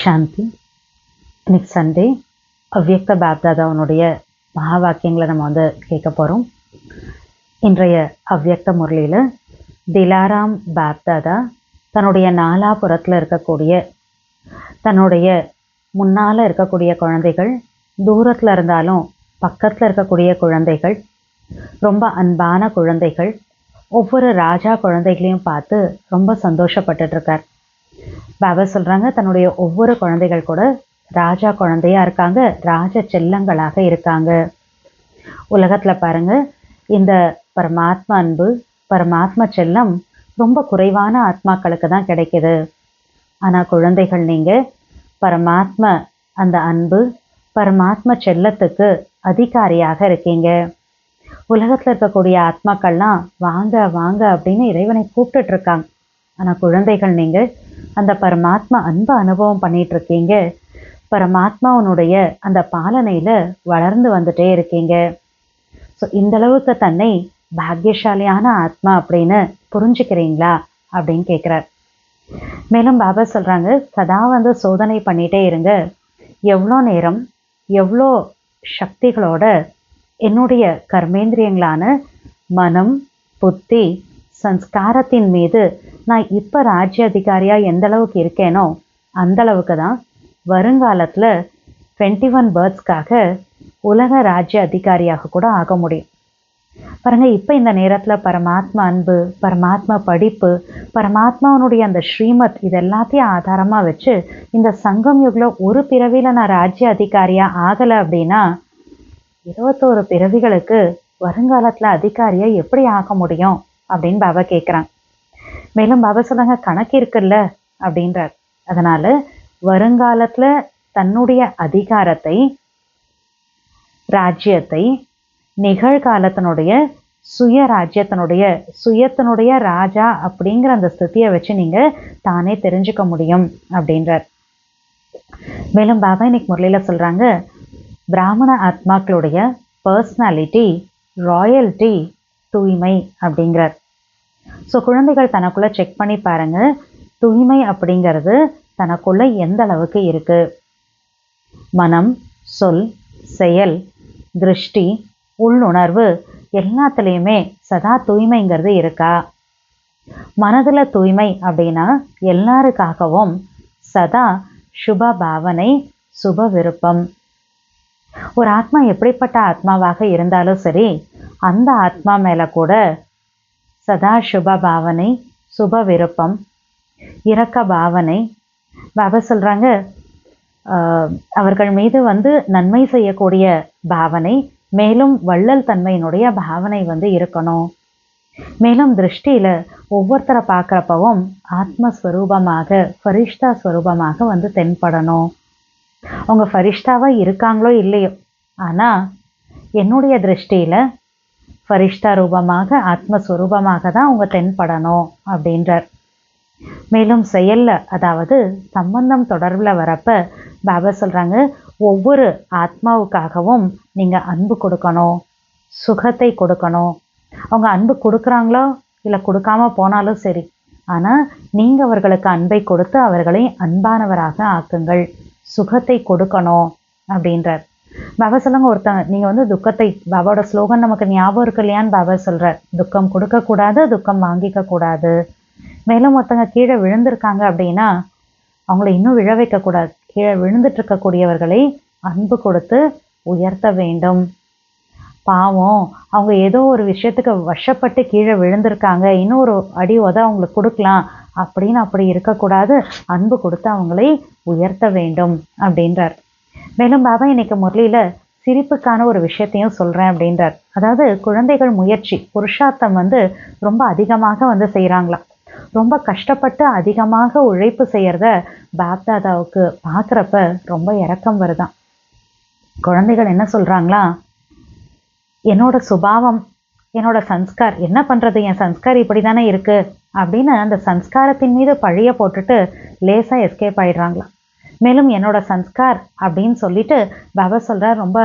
சாந்தி. இன்னைக்கு சண்டே. அவ்யக்த பாப்தாதாவனுடைய மகா வாக்கியங்களை நம்ம கேட்க போகிறோம். இன்றைய அவ்யக்த முரளியில் திலாராம் பாப்தாதா தன்னுடைய நாலாபுரத்தில் இருக்கக்கூடிய தன்னுடைய முன்னால் இருக்கக்கூடிய குழந்தைகள், தூரத்தில் இருந்தாலும் பக்கத்தில் இருக்கக்கூடிய குழந்தைகள், ரொம்ப அன்பான குழந்தைகள், ஒவ்வொரு ராஜா குழந்தைகளையும் பார்த்து ரொம்ப சந்தோஷப்பட்டுட்ருக்கார். பாபா சொல்கிறாங்க, தன்னுடைய ஒவ்வொரு குழந்தைகள் கூட ராஜா குழந்தையா இருக்காங்க, ராஜ செல்லங்களாக இருக்காங்க. உலகத்தில் பாருங்கள், இந்த பரமாத்மா அன்பு, பரமாத்மா செல்லம் ரொம்ப குறைவான ஆத்மாக்களுக்கு தான் கிடைக்கிது. ஆனால் குழந்தைகள், நீங்கள் பரமாத்மா அந்த அன்பு, பரமாத்மா செல்லத்துக்கு அதிகாரியாக இருக்கீங்க. உலகத்தில் இருக்கக்கூடிய ஆத்மாக்கள்லாம் வாங்க வாங்க அப்படின்னு இறைவனை கூப்பிட்டுட்ருக்காங்க. ஆனால் குழந்தைகள், நீங்கள் அந்த பரமாத்மா அன்பு அனுபவம் பண்ணிகிட்ருக்கீங்க. பரமாத்மாவனுடைய அந்த பாலனையில் வளர்ந்து வந்துட்டே இருக்கீங்க. ஸோ இந்தளவுக்கு தன்னை பாக்கியசாலியான ஆத்மா அப்படின்னு புரிஞ்சுக்கிறீங்களா அப்படின்னு கேட்குறார். மேலும் பாபா சொல்கிறாங்க, சதா சோதனை பண்ணிகிட்டே இருங்க. எவ்வளோ நேரம், எவ்வளோ சக்திகளோட என்னுடைய கர்மேந்திரியங்களான மனம், புத்தி, சன்ஸ்காரத்தின் மீது நான் இப்போ ராஜ்ய அதிகாரியாக எந்த அளவுக்கு இருக்கேனோ அந்த அளவுக்கு தான் வருங்காலத்தில் 21 பேர்த்ஸ்க்காக உலக ராஜ்ய அதிகாரியாக கூட ஆக முடியும். பாருங்கள், இப்போ இந்த நேரத்தில் பரமாத்மா அன்பு, பரமாத்மா படிப்பு, பரமாத்மாவனுடைய அந்த ஸ்ரீமத், இது எல்லாத்தையும் ஆதாரமாக வச்சு இந்த சங்கம் யுகில் ஒரு பிறவியில் நான் ராஜ்ய அதிகாரியாக ஆகலை அப்படின்னா 21 பிறவிகளுக்கு வருங்காலத்தில் அதிகாரியாக எப்படி ஆக முடியும் அப்படின்னு பாபா கேட்குறாங்க. மேலும் பாபா சொல்கிறாங்க, கணக்கு இருக்குல்ல அப்படின்றார். அதனால் வருங்காலத்தில் தன்னுடைய அதிகாரத்தை, ராஜ்யத்தை நிகழ்காலத்தினுடைய சுயத்தினுடைய ராஜா அப்படிங்கிற அந்த ஸ்திதியை வச்சு நீங்கள் தானே தெரிஞ்சுக்க முடியும் அப்படின்றார். மேலும் பாபா இன்னைக்கு முரளியில் சொல்கிறாங்க, பிராமண ஆத்மாக்களுடைய பர்சனாலிட்டி, ராயல்ட்டி, தூய்மை அப்படிங்கிறார். ஸோ குழந்தைகள் தனக்குள்ளே செக் பண்ணி பாருங்கள், தூய்மை அப்படிங்கிறது தனக்குள்ளே எந்த அளவுக்கு இருக்குது. மனம், சொல், செயல், திருஷ்டி, உள்ளுணர்வு எல்லாத்துலேயுமே சதா தூய்மைங்கிறது இருக்கா? மனதில் தூய்மை அப்படின்னா எல்லாருக்காகவும் சதா சுப பாவனை, சுப விருப்பம். ஒரு ஆத்மா எப்படிப்பட்ட ஆத்மாவாக இருந்தாலும் சரி, அந்த ஆத்மா மேலே கூட சதா சுப பாவனை, சுப விருப்பம், இரக்க பாவனை. பாபா சொல்கிறாங்க, அவர்கள் மீது நன்மை செய்யக்கூடிய பாவனை, மேலும் வள்ளல் தன்மையினுடைய பாவனை இருக்கணும். மேலும் திருஷ்டியில் ஒவ்வொருத்தரை பார்க்குறப்பவும் ஆத்மஸ்வரூபமாக, ஃபரிஷ்தா ஸ்வரூபமாக தென்படணும். அவங்க ஃபரிஷ்தாவாக இருக்காங்களோ இல்லையோ, ஆனால் என்னுடைய திருஷ்டியில் ஃபரிஷ்தா ரூபமாக, ஆத்மஸ்வரூபமாக தான் அவங்க தென்படணும் அப்படின்றார். மேலும் செயலில், அதாவது சம்பந்தம் தொடர்பில் வரப்ப பாபா சொல்கிறாங்க, ஒவ்வொரு ஆத்மாவுக்காகவும் நீங்கள் அன்பு கொடுக்கணும், சுகத்தை கொடுக்கணும். அவங்க அன்பு கொடுக்குறாங்களோ இல்லை கொடுக்காம போனாலும் சரி, ஆனால் நீங்கள் அவர்களுக்கு அன்பை கொடுத்து அவர்களை அன்பானவராக ஆக்குங்கள், சுகத்தை கொடுக்கணும் அப்படின்றார். பாபா சொல்லுங்க, ஒருத்தங்க நீங்கள் துக்கத்தை, பாபாவோட ஸ்லோகன் நமக்கு ஞாபகம் இருக்கு இல்லையான்னு பாபா சொல்கிறார், துக்கம் கொடுக்கக்கூடாது, துக்கம் வாங்கிக்க கூடாது. மேலும் ஒருத்தங்க கீழே விழுந்திருக்காங்க அப்படின்னா அவங்கள இன்னும் விழ வைக்கக்கூடாது. கீழே விழுந்துட்டு இருக்கக்கூடியவர்களை அன்பு கொடுத்து உயர்த்த வேண்டும். பாவம், அவங்க ஏதோ ஒரு விஷயத்துக்கு வசப்பட்டு கீழே விழுந்திருக்காங்க, இன்னும் ஒரு அடி உத அவங்களுக்கு கொடுக்கலாம் அப்படின்னு அப்படி இருக்கக்கூடாது. அன்பு கொடுத்து அவங்களை உயர்த்த வேண்டும் அப்படின்றார். மேலும் பாபா இன்னைக்கு முரளியில் சிரிப்புக்கான ஒரு விஷயத்தையும் சொல்கிறேன் அப்படின்றார். அதாவது குழந்தைகள் முயற்சி, புருஷார்த்தம் ரொம்ப அதிகமாக செய்கிறாங்களாம். ரொம்ப கஷ்டப்பட்டு அதிகமாக உழைப்பு செய்கிறத பாப்தாதாவுக்கு பார்க்குறப்ப ரொம்ப இரக்கம் வருதான். குழந்தைகள் என்ன சொல்கிறாங்களா, என்னோட சுபாவம், என்னோட சன்ஸ்கார், என்ன பண்ணுறது, என் சன்ஸ்கார் இப்படி தானே இருக்குது அப்படின்னு அந்த சன்ஸ்காரத்தின் மீது பழிய போட்டுட்டு லேசாக எஸ்கேப் ஆகிடுறாங்களாம். மேலும் என்னோட சன்ஸ்கார் அப்படின்னு சொல்லிட்டு பாபா சொல்கிறார், ரொம்ப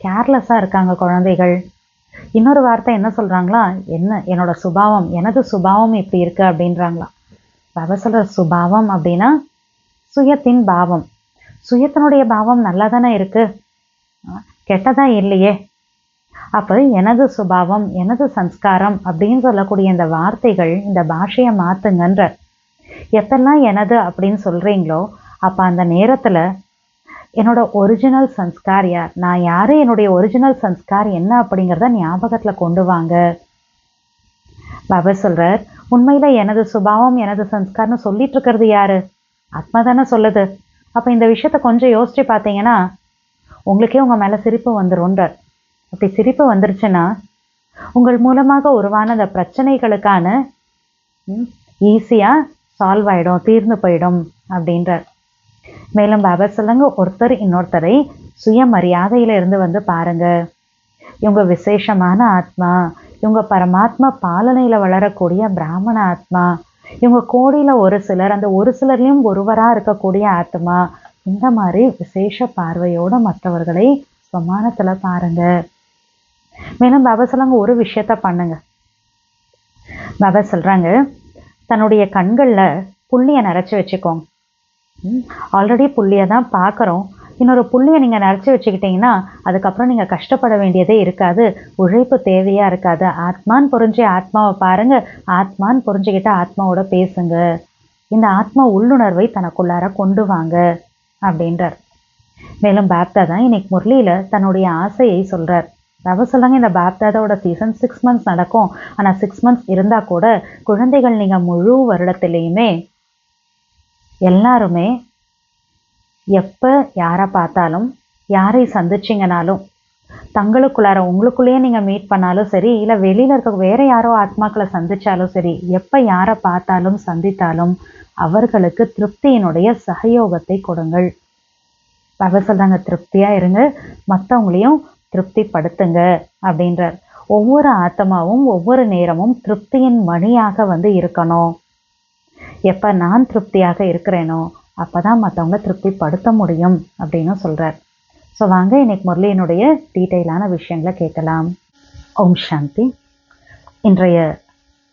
கேர்லெஸ்ஸாக இருக்காங்க குழந்தைகள். இன்னொரு வார்த்தை என்ன சொல்கிறாங்களா, என்னோட சுபாவம், எனது சுபாவம் இப்படி இருக்குது அப்படின்றாங்களாம். பாபா சொல்கிற சுபாவம் அப்படின்னா சுயத்தின் பாவம். சுயத்தினுடைய பாவம் நல்லா தானே இருக்கு, கெட்டதா இல்லையே. அப்போ எனது சுபாவம், எனது சம்ஸ்காரம் அப்படின்னு சொல்லக்கூடிய இந்த வார்த்தைகள், இந்த பாஷையை மாத்துங்கன்ற. எப்பெல்லாம் எனது அப்படின்னு சொல்றீங்களோ அப்போ அந்த நேரத்தில் என்னோட ஒரிஜினல் சன்ஸ்கார் யார், நான் யாரு, என்னுடைய ஒரிஜினல் சன்ஸ்கார் என்ன அப்படிங்கிறத ஞாபகத்தில் கொண்டு வாங்க. பாபா சொல்றார், உண்மையில எனது சுபாவம் எனது சன்ஸ்கார்னு சொல்லிட்டு இருக்கிறது யாரு? ஆத்மா தானே சொல்லுது. அப்போ இந்த விஷயத்த கொஞ்சம் யோசிச்சு பார்த்தீங்கன்னா உங்களுக்கே உங்கள் மேலே சிரிப்பு வந்துரும்ன்றார். அப்படி சிரிப்பு வந்துருச்சுன்னா உங்கள் மூலமாக உருவான அந்த பிரச்சனைகளுக்கான ஈஸியாக சால்வ் ஆகிடும், தீர்ந்து போயிடும் அப்படின்றார். மேலும் பாபா சொல்லுங்க, ஒருத்தர் இன்னொருத்தரை சுயமரியாதையில இருந்து வந்து பாருங்க. இவங்க விசேஷமான ஆத்மா, இவங்க பரமாத்மா பாலனையில வளரக்கூடிய பிராமண ஆத்மா, இவங்க கோடியில ஒரு சிலர், அந்த ஒரு சிலர்லையும் ஒருவரா இருக்கக்கூடிய ஆத்மா. இந்த மாதிரி விசேஷ பார்வையோட மற்றவர்களை சமானத்துல பாருங்க. மேலும் பாபா சொல்றாங்க, ஒரு விஷயத்த பண்ணுங்க. பாபா சொல்றாங்க, தன்னுடைய கண்கள்ல புள்ளிய நிறைச்சி வச்சுக்கோங்க. ஆல்ரெடி புள்ளியை தான் பார்க்குறோம், இன்னொரு புள்ளியை நீங்கள் நிறைச்சி வச்சுக்கிட்டிங்கன்னா அதுக்கப்புறம் நீங்கள் கஷ்டப்பட வேண்டியதே இருக்காது, உழைப்பு தேவையாக இருக்காது. ஆத்மான்னு புரிஞ்சு ஆத்மாவை பாருங்கள், ஆத்மான்னு புரிஞ்சுக்கிட்டு ஆத்மாவோட பேசுங்க. இந்த ஆத்மா உள்ளுணர்வை தனக்குள்ளார கொண்டு வாங்க அப்படின்றார். மேலும் பாப்தாதா இன்னைக்கு முரளியில் தன்னுடைய ஆசையை சொல்கிறார். பாபா சொல்கிறாங்க, இந்த பாப்தாதாவோட சீசன் 6 months நடக்கும். ஆனால் 6 months இருந்தால் கூட குழந்தைகள் நீங்கள் முழு வருடத்திலையுமே எல்லாருமே எப்போ யாரை பார்த்தாலும், யாரை சந்திச்சிங்கனாலும், தங்களுக்குள்ளார உங்களுக்குள்ளேயே நீங்கள் மீட் பண்ணாலும் சரி, இல்லை வெளியில் இருக்க வேறு யாரோ ஆத்மாக்களை சந்தித்தாலும் சரி, எப்போ யாரை பார்த்தாலும் சந்தித்தாலும் அவர்களுக்கு திருப்தியினுடைய சகயோகத்தை கொடுங்கள். பாபா சொல்கிறாங்க, திருப்தியாக இருங்க, மற்றவங்களையும் திருப்திப்படுத்துங்க அப்படின்றார். ஒவ்வொரு ஆத்மாவும் ஒவ்வொரு நேரமும் திருப்தியின் மணியாக வந்து இருக்கணும். எப்போ நான் திருப்தியாக இருக்கிறேனோ அப்போ தான் மற்றவங்கள திருப்திப்படுத்த முடியும் அப்படின்னு சொல்கிறார். ஸோ வாங்க இன்னைக்கு முரளியினுடைய டீட்டெயிலான விஷயங்களை கேட்கலாம். ஓம் சாந்தி. இன்றைய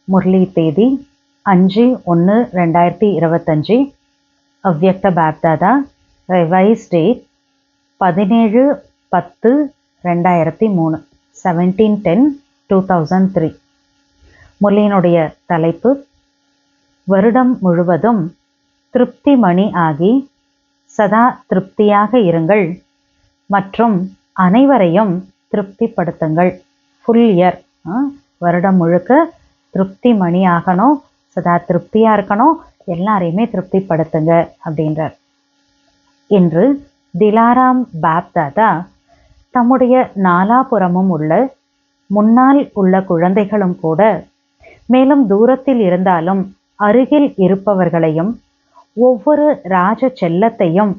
முரளி தேதி 5/1/2025. அவ்யக்த பாப்தாதா. Revise date 17/10/2003, 17/10/2003. முரளியினுடைய தலைப்பு, வருடம் முழுவதும் திருப்தி மணி ஆகி சதா திருப்தியாக இருங்கள் மற்றும் அனைவரையும் திருப்திப்படுத்துங்கள். ஃபுல் இயர், வருடம் முழுக்க திருப்தி மணி ஆகணும், சதா திருப்தியாக இருக்கணும், எல்லாரையுமே திருப்திப்படுத்துங்க அப்படின்றார். இன்று திலாராம் பாப்தாதா தம்முடைய நாலாபுறமும் உள்ள முன்னால் உள்ள குழந்தைகளும் கூட, மேலும் தூரத்தில் இருந்தாலும் அருகில் இருப்பவர்களையும், ஒவ்வொரு ராஜ செல்லத்தையும்,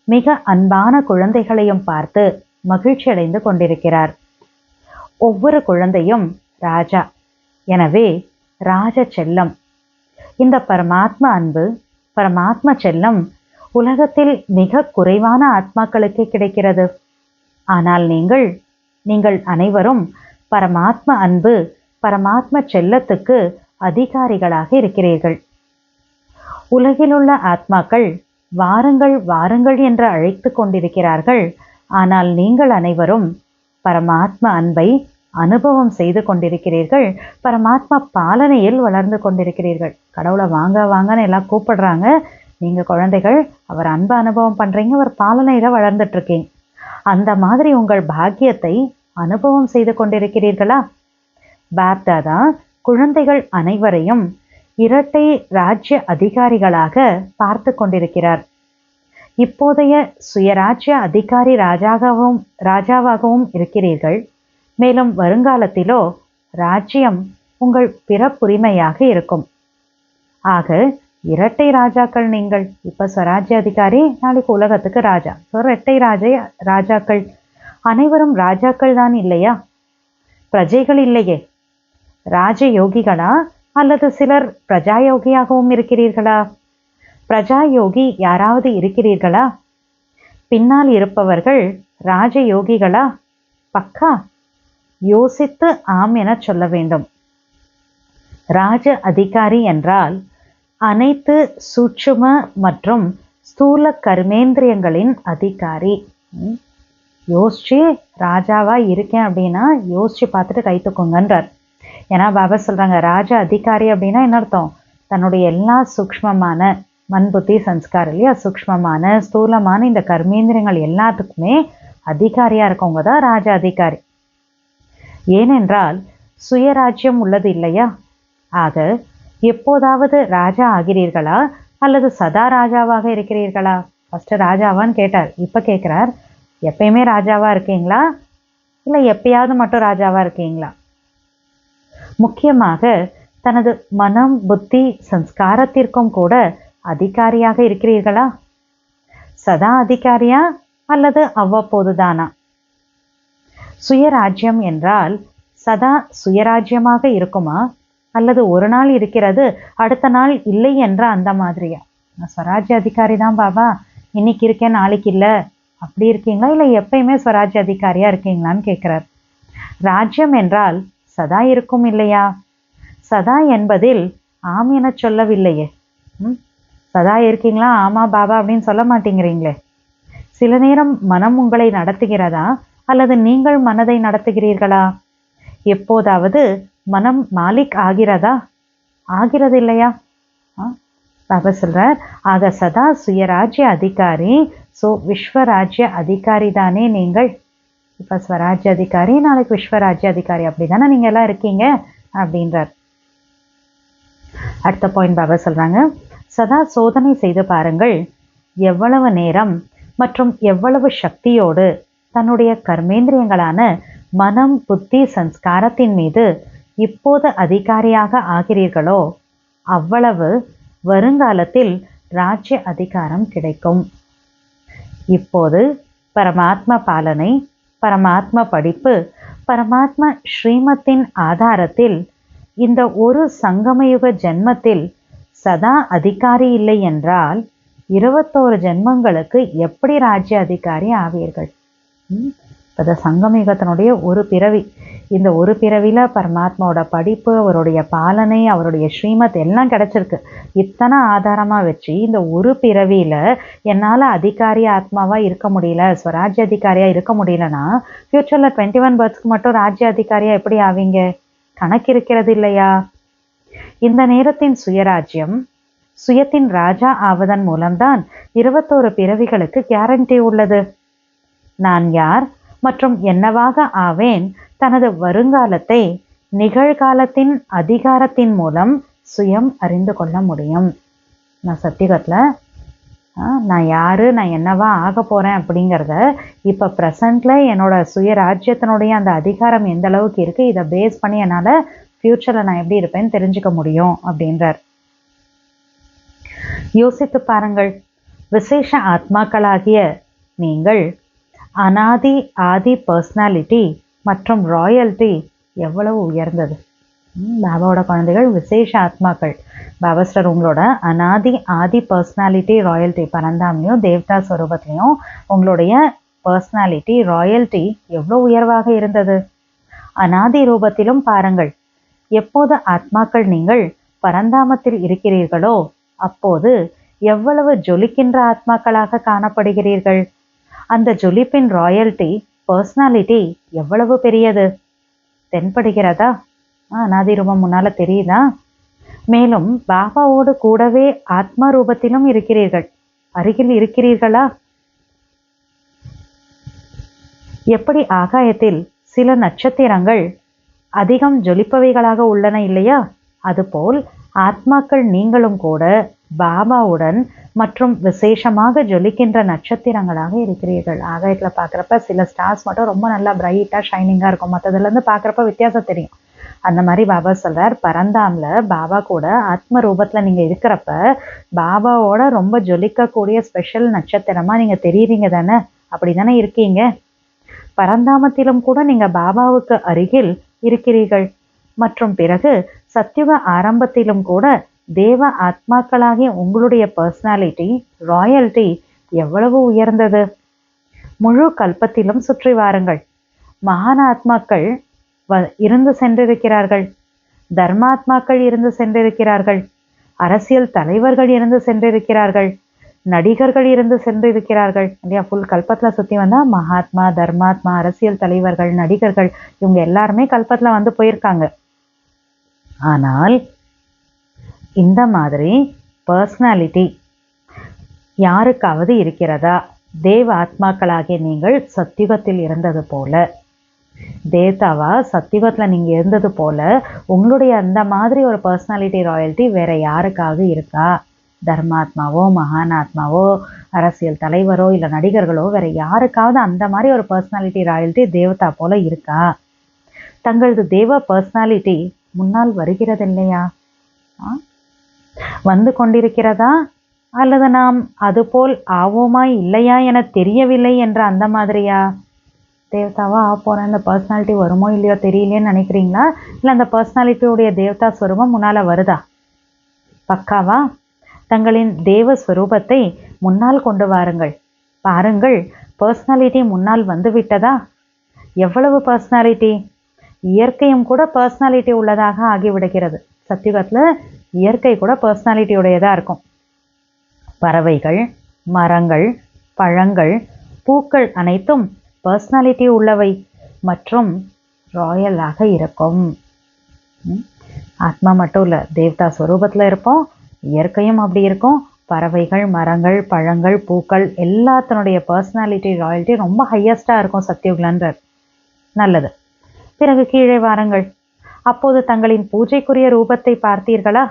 மிக அன்பான குழந்தைகளையும் பார்த்து மகிழ்ச்சி அடைந்து கொண்டிருக்கிறார். ஒவ்வொரு குழந்தையும் ராஜா, எனவே ராஜ செல்லம். இந்த பரமாத்மா அன்பு, பரமாத்மா செல்லம் உலகத்தில் மிக குறைவான ஆத்மாக்களுக்கு கிடைக்கிறது. ஆனால் நீங்கள் அனைவரும் பரமாத்மா அன்பு, பரமாத்மா செல்லத்துக்கு அதிகாரிகளாக இருக்கிறீர்கள். உலகிலுள்ள ஆத்மாக்கள் வாருங்கள் வாருங்கள் என்று அழைத்து கொண்டிருக்கிறார்கள். ஆனால் நீங்கள் அனைவரும் பரமாத்மா அன்பை அனுபவம் செய்து கொண்டிருக்கிறீர்கள். பரமாத்மா பாலனையில் வளர்ந்து கொண்டிருக்கிறீர்கள். கடவுளை வாங்க வாங்கன்னு எல்லாம் கூப்பிடுறாங்க. நீங்கள் குழந்தைகள், அவர் அன்பை அனுபவம் பண்ணுறீங்க, அவர் பாலனையில் வளர்ந்துட்டு இருக்கீங்க. அந்த மாதிரி உங்கள் பாக்கியத்தை அனுபவம் செய்து கொண்டிருக்கிறீர்களா? பாப்தாதா குழந்தைகள் அனைவரையும் இரட்டை ராஜ்ய அதிகாரிகளாக பார்த்து கொண்டிருக்கிறார். இப்போதைய சுயராஜ்ய அதிகாரி ராஜாவாகவும் இருக்கிறீர்கள். மேலும் வருங்காலத்திலோ ராஜ்யம் உங்கள் பிறப்புரிமையாக இருக்கும். ஆக இரட்டை ராஜாக்கள் நீங்கள். இப்போ ஸ்வராஜ்ய அதிகாரி, நாளைக்கு உலகத்துக்கு ராஜா. ஸோ இரட்டை ராஜாக்கள். அனைவரும் ராஜாக்கள் தான் இல்லையா? பிரஜைகள் இல்லையே. ராஜயோகிகளா அல்லது சிலர் பிரஜாயோகியாகவும் இருக்கிறீர்களா? பிரஜாயோகி யாராவது இருக்கிறீர்களா? பின்னால் இருப்பவர்கள் ராஜயோகிகளா? பக்கா யோசித்து ஆம் என சொல்ல வேண்டும். ராஜ அதிகாரி என்றால் அனைத்து சூட்சும மற்றும் ஸ்தூல கர்மேந்திரியங்களின் அதிகாரி. யோசிச்சு ராஜாவா இருக்கேன் அப்படின்னா யோசிச்சு பார்த்துட்டு கை தூக்குங்கன்றார். ஏன்னா பாபா சொல்றாங்க, ராஜா அதிகாரி அப்படின்னா என்ன அர்த்தம்? தன்னுடைய எல்லா சூக்ஷ்மமான மண் புத்தி சன்ஸ்காரம் இல்லையா, சூக்ஷ்மமான ஸ்தூலமான இந்த கர்மேந்திரியங்கள் எல்லாத்துக்குமே அதிகாரியா இருக்கவங்க தான் ராஜா அதிகாரி. ஏனென்றால் சுயராஜ்யம் உள்ளது இல்லையா. ஆக எப்போதாவது ராஜா ஆகிறீர்களா அல்லது சதா ராஜாவாக இருக்கிறீர்களா? ஃபர்ஸ்ட் ராஜாவான்னு கேட்டார், இப்ப கேட்கிறார் எப்பயுமே ராஜாவா இருக்கீங்களா இல்லை எப்பயாவது மட்டும் ராஜாவா இருக்கீங்களா? முக்கியமாக தனது மனம் புத்தி சன்ஸ்காரத்திற்கும் கூட அதிகாரியாக இருக்கிறீர்களா? சதா அதிகாரியா அல்லது அவ்வப்போதுதானா? சுயராஜ்யம் என்றால் சதா சுயராஜ்யமாக இருக்குமா அல்லது ஒரு நாள் இருக்கிறது அடுத்த நாள் இல்லை என்ற அந்த மாதிரியா? நான் ஸ்வராஜ்ய அதிகாரி தான் பாபா, இன்னைக்கு இருக்கேன் நாளைக்கு இல்லை, அப்படி இருக்கீங்களா இல்லை எப்பயுமே ஸ்வராஜ்ய அதிகாரியா இருக்கீங்களான்னு கேட்கிறார். ராஜ்யம் என்றால் சதா இருக்கும் இல்லையா? சதா என்பதில் ஆம் என சொல்லவில்லையே. சதா இருக்கீங்களா ஆமா பாபா அப்படின்னு சொல்ல மாட்டேங்கிறீங்களே. சில நேரம் மனம் உங்களை நடத்துகிறதா அல்லது நீங்கள் மனதை நடத்துகிறீர்களா? எப்போதாவது மனம் மாலிக் ஆகிறதா? ஆகிறது இல்லையா? பாபா சொல்றார், ஆக சதா சுயராஜ்ய அதிகாரி. ஸோ விஸ்வராஜ்ய அதிகாரி தானே நீங்கள். இப்போ ஸ்வராஜ்ய அதிகாரி நாளைக்கு விஸ்வராஜ்ய அதிகாரி அப்படிதானே நீங்க எல்லாம் இருக்கீங்க அப்படின்றார். அடுத்த பாயிண்ட் பாபா சொல்றாங்க, சதா சோதனை செய்து பாருங்கள், எவ்வளவு நேரம் மற்றும் எவ்வளவு சக்தியோடு தன்னுடைய கர்மேந்திரியங்களான மனம் புத்தி சன்ஸ்காரத்தின் மீது இப்போது அதிகாரியாக ஆகிறீர்களோ அவ்வளவு வருங்காலத்தில் ராஜ்ய அதிகாரம் கிடைக்கும். இப்போது பரமாத்ம பாலனை, பரமாத்ம படிப்பு, பரமாத்ம ஸ்ரீமத்தின் ஆதாரத்தில் இந்த ஒரு சங்கமயுக ஜென்மத்தில் சதா அதிகாரி இல்லை என்றால் 21 ஜென்மங்களுக்கு எப்படி ராஜ்ய அதிகாரி ஆவீர்கள்? இப்போ சங்கமயுகத்தினுடைய ஒரு பிறவி, இந்த ஒரு பிறவில பரமாத்மாவோட படிப்பு, அவருடைய பாலனை, அவருடைய ஸ்ரீமத் எல்லாம் கிடைச்சிருக்கு. இத்தனை ஆதாரமா வச்சு இந்த ஒரு பிறவியில என்னால அதிகாரி ஆத்மாவா இருக்க முடியல, ஸ்வராஜ்ய அதிகாரியா இருக்க முடியலன்னா ஃபியூச்சர்ல 21 பர்த்ஸ்க்கு மட்டும் ராஜ்ய அதிகாரியா எப்படி ஆவீங்க? கணக்கு இருக்கிறது இல்லையா? இந்த நேரத்தின் சுயராஜ்யம், சுயத்தின் ராஜா ஆவதன் மூலம்தான் 21 பிறவிகளுக்கு கேரண்டி உள்ளது. நான் யார் மற்றும் என்னவாக ஆவேன் தனது வருங்காலத்தை நிகழ்காலத்தின் அதிகாரத்தின் மூலம் சுயம் அறிந்து கொள்ள முடியும். நான் சத்தியகத்தில் நான் யாரு, நான் என்னவா ஆக போறேன் அப்படிங்கிறத இப்போ ப்ரெசண்ட்ல என்னோட சுயராஜ்யத்தினுடைய அந்த அதிகாரம் எந்த அளவுக்கு இருக்கு, இதை பேஸ் பண்ணி என்னால் ஃபியூச்சர்ல நான் எப்படி இருப்பேன்னு தெரிஞ்சுக்க முடியும் அப்படின்றார். யோசித்து பாருங்கள், விசேஷ ஆத்மாக்களாகிய நீங்கள் அனாதி ஆதி பர்சனாலிட்டி மற்றும் ராயல்டி எவ்வளவு உயர்ந்தது. பாபாவோட குழந்தைகள் விசேஷ ஆத்மாக்கள். பாபாஸ்டர் உங்களோட அனாதி ஆதி பர்சனாலிட்டி ராயல்டி, பரந்தாம்லையும் தேவதா ஸ்வரூபத்திலையும் உங்களுடைய பர்சனாலிட்டி ராயல்டி எவ்வளோ உயர்வாக இருந்தது. அனாதி ரூபத்திலும் பாருங்கள், எப்போது ஆத்மாக்கள் நீங்கள் பரந்தாமத்தில் இருக்கிறீர்களோ அப்போது எவ்வளவு ஜொலிக்கின்ற ஆத்மாக்களாக காணப்படுகிறீர்கள். அந்த ஜொலிப்பின் ராயல்டி பர்சனாலிட்டி எவ்வளவு பெரியது தென்படுகிறதா? அனாதி ரூபம் முன்னால தெரியுதா? மேலும் பாபாவோடு கூடவே ஆத்மா ரூபத்திலும் இருக்கிறீர்கள், அருகில் இருக்கிறீர்களா? எப்படி ஆகாயத்தில் சில நட்சத்திரங்கள் அதிகம் ஜொலிப்பவைகளாக உள்ளன இல்லையா, அதுபோல் ஆத்மாக்கள் நீங்களும் கூட பாபாவுடன் மற்றும் விசேஷமாக ஜொலிக்கின்ற நட்சத்திரங்களாக இருக்கிறீர்கள். ஆகாயத்தில் பார்க்குறப்ப சில ஸ்டார்ஸ் மட்டும் ரொம்ப நல்லா பிரைட்டாக ஷைனிங்காக இருக்கும், மற்றதுலேருந்து பார்க்குறப்ப வித்தியாசம் தெரியும். அந்த மாதிரி பாபா சொல்றார், பரந்தாம்ல பாபா கூட ஆத்ம ரூபத்தில் நீங்கள் இருக்கிறப்ப பாபாவோட ரொம்ப ஜொலிக்கக்கூடிய ஸ்பெஷல் நட்சத்திரமாக நீங்கள் தெரியுறீங்க தானே, அப்படி தானே இருக்கீங்க. பரந்தாமத்திலும் கூட நீங்கள் பாபாவுக்கு அருகில் இருக்கிறீர்கள். மற்றும் பிறகு சத்யுக ஆரம்பத்திலும் கூட தேவ ஆத்மாக்களாகிய உங்களுடைய பர்சனாலிட்டி ராயல்டி எவ்வளவு உயர்ந்தது. முழு கல்பத்திலும் சுற்றி வாருங்கள். மகான் ஆத்மாக்கள் இருந்து சென்றிருக்கிறார்கள், தர்மாத்மாக்கள் இருந்து சென்றிருக்கிறார்கள், அரசியல் தலைவர்கள் இருந்து சென்றிருக்கிறார்கள், நடிகர்கள் இருந்து சென்றிருக்கிறார்கள் இல்லையா. ஃபுல் கல்பத்தில் சுற்றி வந்தால் மகாத்மா, தர்மாத்மா, அரசியல் தலைவர்கள், நடிகர்கள், இவங்க எல்லாருமே கல்பத்தில் வந்து போயிருக்காங்க. ஆனால் இந்த மாதிரி பர்சனாலிட்டி யாருக்காவது இருக்கிறதா? தேவ ஆத்மாக்களாகிய நீங்கள் சத்தியுகத்தில் இருந்தது போல, தேவதாவா சத்தியுகத்தில் நீங்கள் இருந்தது போல உங்களுடைய அந்த மாதிரி ஒரு பர்சனாலிட்டி ராயல்ட்டி வேற யாருக்காவது இருக்கா? தர்மாத்மாவோ, மகானாத்மாவோ, அரசியல் தலைவரோ, இல்லை நடிகர்களோ, வேற யாருக்காவது அந்த மாதிரி ஒரு பர்சனாலிட்டி ராயல்ட்டி தேவதா போல இருக்கா? தங்களது தேவ பர்சனாலிட்டி முன்னால் வருகிறது இல்லையா? வந்து கொண்டிருக்கிறதா? அல்லது நாம் அதுபோல் ஆவோமா இல்லையா என தெரியவில்லை என்ற அந்த மாதிரியா? தேவதாவா போகிறேன், அந்த பர்சனாலிட்டி வருமோ இல்லையோ தெரியலேன்னு நினைக்கிறீங்களா? இல்லை அந்த பர்சனாலிட்டியுடைய தேவதா ஸ்வரூபம் முன்னால் வருதா? பக்காவா? தங்களின் தேவ ஸ்வரூபத்தை முன்னால் கொண்டு வாருங்கள். பாருங்கள், பர்சனாலிட்டி முன்னால் வந்து விட்டதா? எவ்வளவு பர்சனாலிட்டி! இயற்கையும் கூட பர்சனாலிட்டி உள்ளதாக ஆகிவிடுகிறது. சத்தியுகத்தில் இயற்கை கூட பர்சனாலிட்டியுடையதாக இருக்கும். பறவைகள், மரங்கள், பழங்கள், பூக்கள் அனைத்தும் பர்சனாலிட்டி உள்ளவை மற்றும் ராயலாக இருக்கும். ஆத்மா மட்டும் இல்லை, தேவதா ஸ்வரூபத்தில் இருப்போம். இயற்கையும் அப்படி இருக்கும். பறவைகள், மரங்கள், பழங்கள், பூக்கள் எல்லாத்தினுடைய பர்சனாலிட்டி ராயல்ட்டி ரொம்ப ஹையஸ்டாக இருக்கும் சத்தியுகலன்றார். நல்லது. பிறகு கீழே வாருங்கள். அப்போது தங்களின் பூஜைக்குரிய ரூபத்தை பார்த்தீர்களா?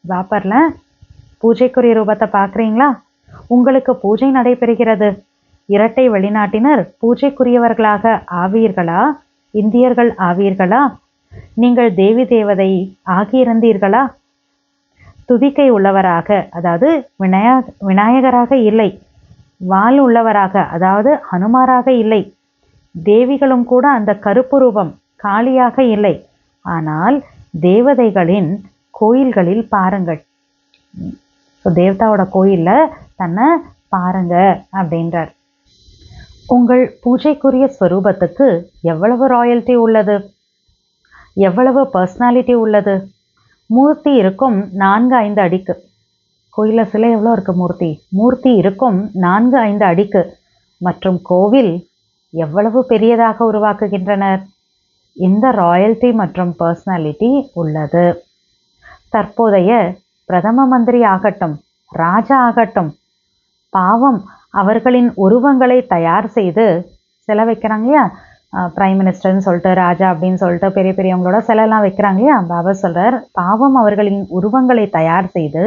வாப்பரில் பூஜைக்குரிய ரூபத்தை பார்க்குறீங்களா? உங்களுக்கு பூஜை நடைபெறுகிறது. இரட்டை வெளிநாட்டினர் பூஜைக்குரியவர்களாக ஆவீர்களா? இந்தியர்கள் ஆவீர்களா? நீங்கள் தேவி தேவதை ஆகியிருந்தீர்களா? துதிக்கை உள்ளவராக, அதாவது விநாயகராக இல்லை. வால் உள்ளவராக, அதாவது ஹனுமாராக இல்லை. தேவிகளும் கூட அந்த கருப்பு ரூபம் காளியாக இல்லை. ஆனால் தேவதைகளின் கோயில்களில் பாருங்கள். ஸோ தேவதாவோட கோயிலில் தன்னை பாருங்க அப்படின்றார். உங்கள் பூஜைக்குரிய ஸ்வரூபத்துக்கு எவ்வளவு ராயல்ட்டி உள்ளது, எவ்வளவு பர்சனாலிட்டி உள்ளது. மூர்த்தி இருக்கும் 4-5 அடிக்கு. கோயிலில் சிலை எவ்வளோ இருக்குது? மூர்த்தி இருக்கும் 4-5 அடிக்கு. மற்றும் கோவில் எவ்வளவு பெரியதாக உருவாக்குகின்றனர். இந்த ராயல்ட்டி மற்றும் பர்சனாலிட்டி உள்ளது. தற்போதைய பிரதம மந்திரி ஆகட்டும், ராஜா ஆகட்டும், பாவம் அவர்களின் உருவங்களை தயார் செய்து சிலை வைக்கிறாங்க இல்லையா? பிரைம் மினிஸ்டர்னு சொல்லிட்டு, ராஜா அப்படின்னு சொல்லிட்டு பெரிய பெரியவங்களோட சிலைலாம் வைக்கிறாங்க இல்லையா? பாபா சொல்கிறார், பாவம் அவர்களின் உருவங்களை தயார் செய்து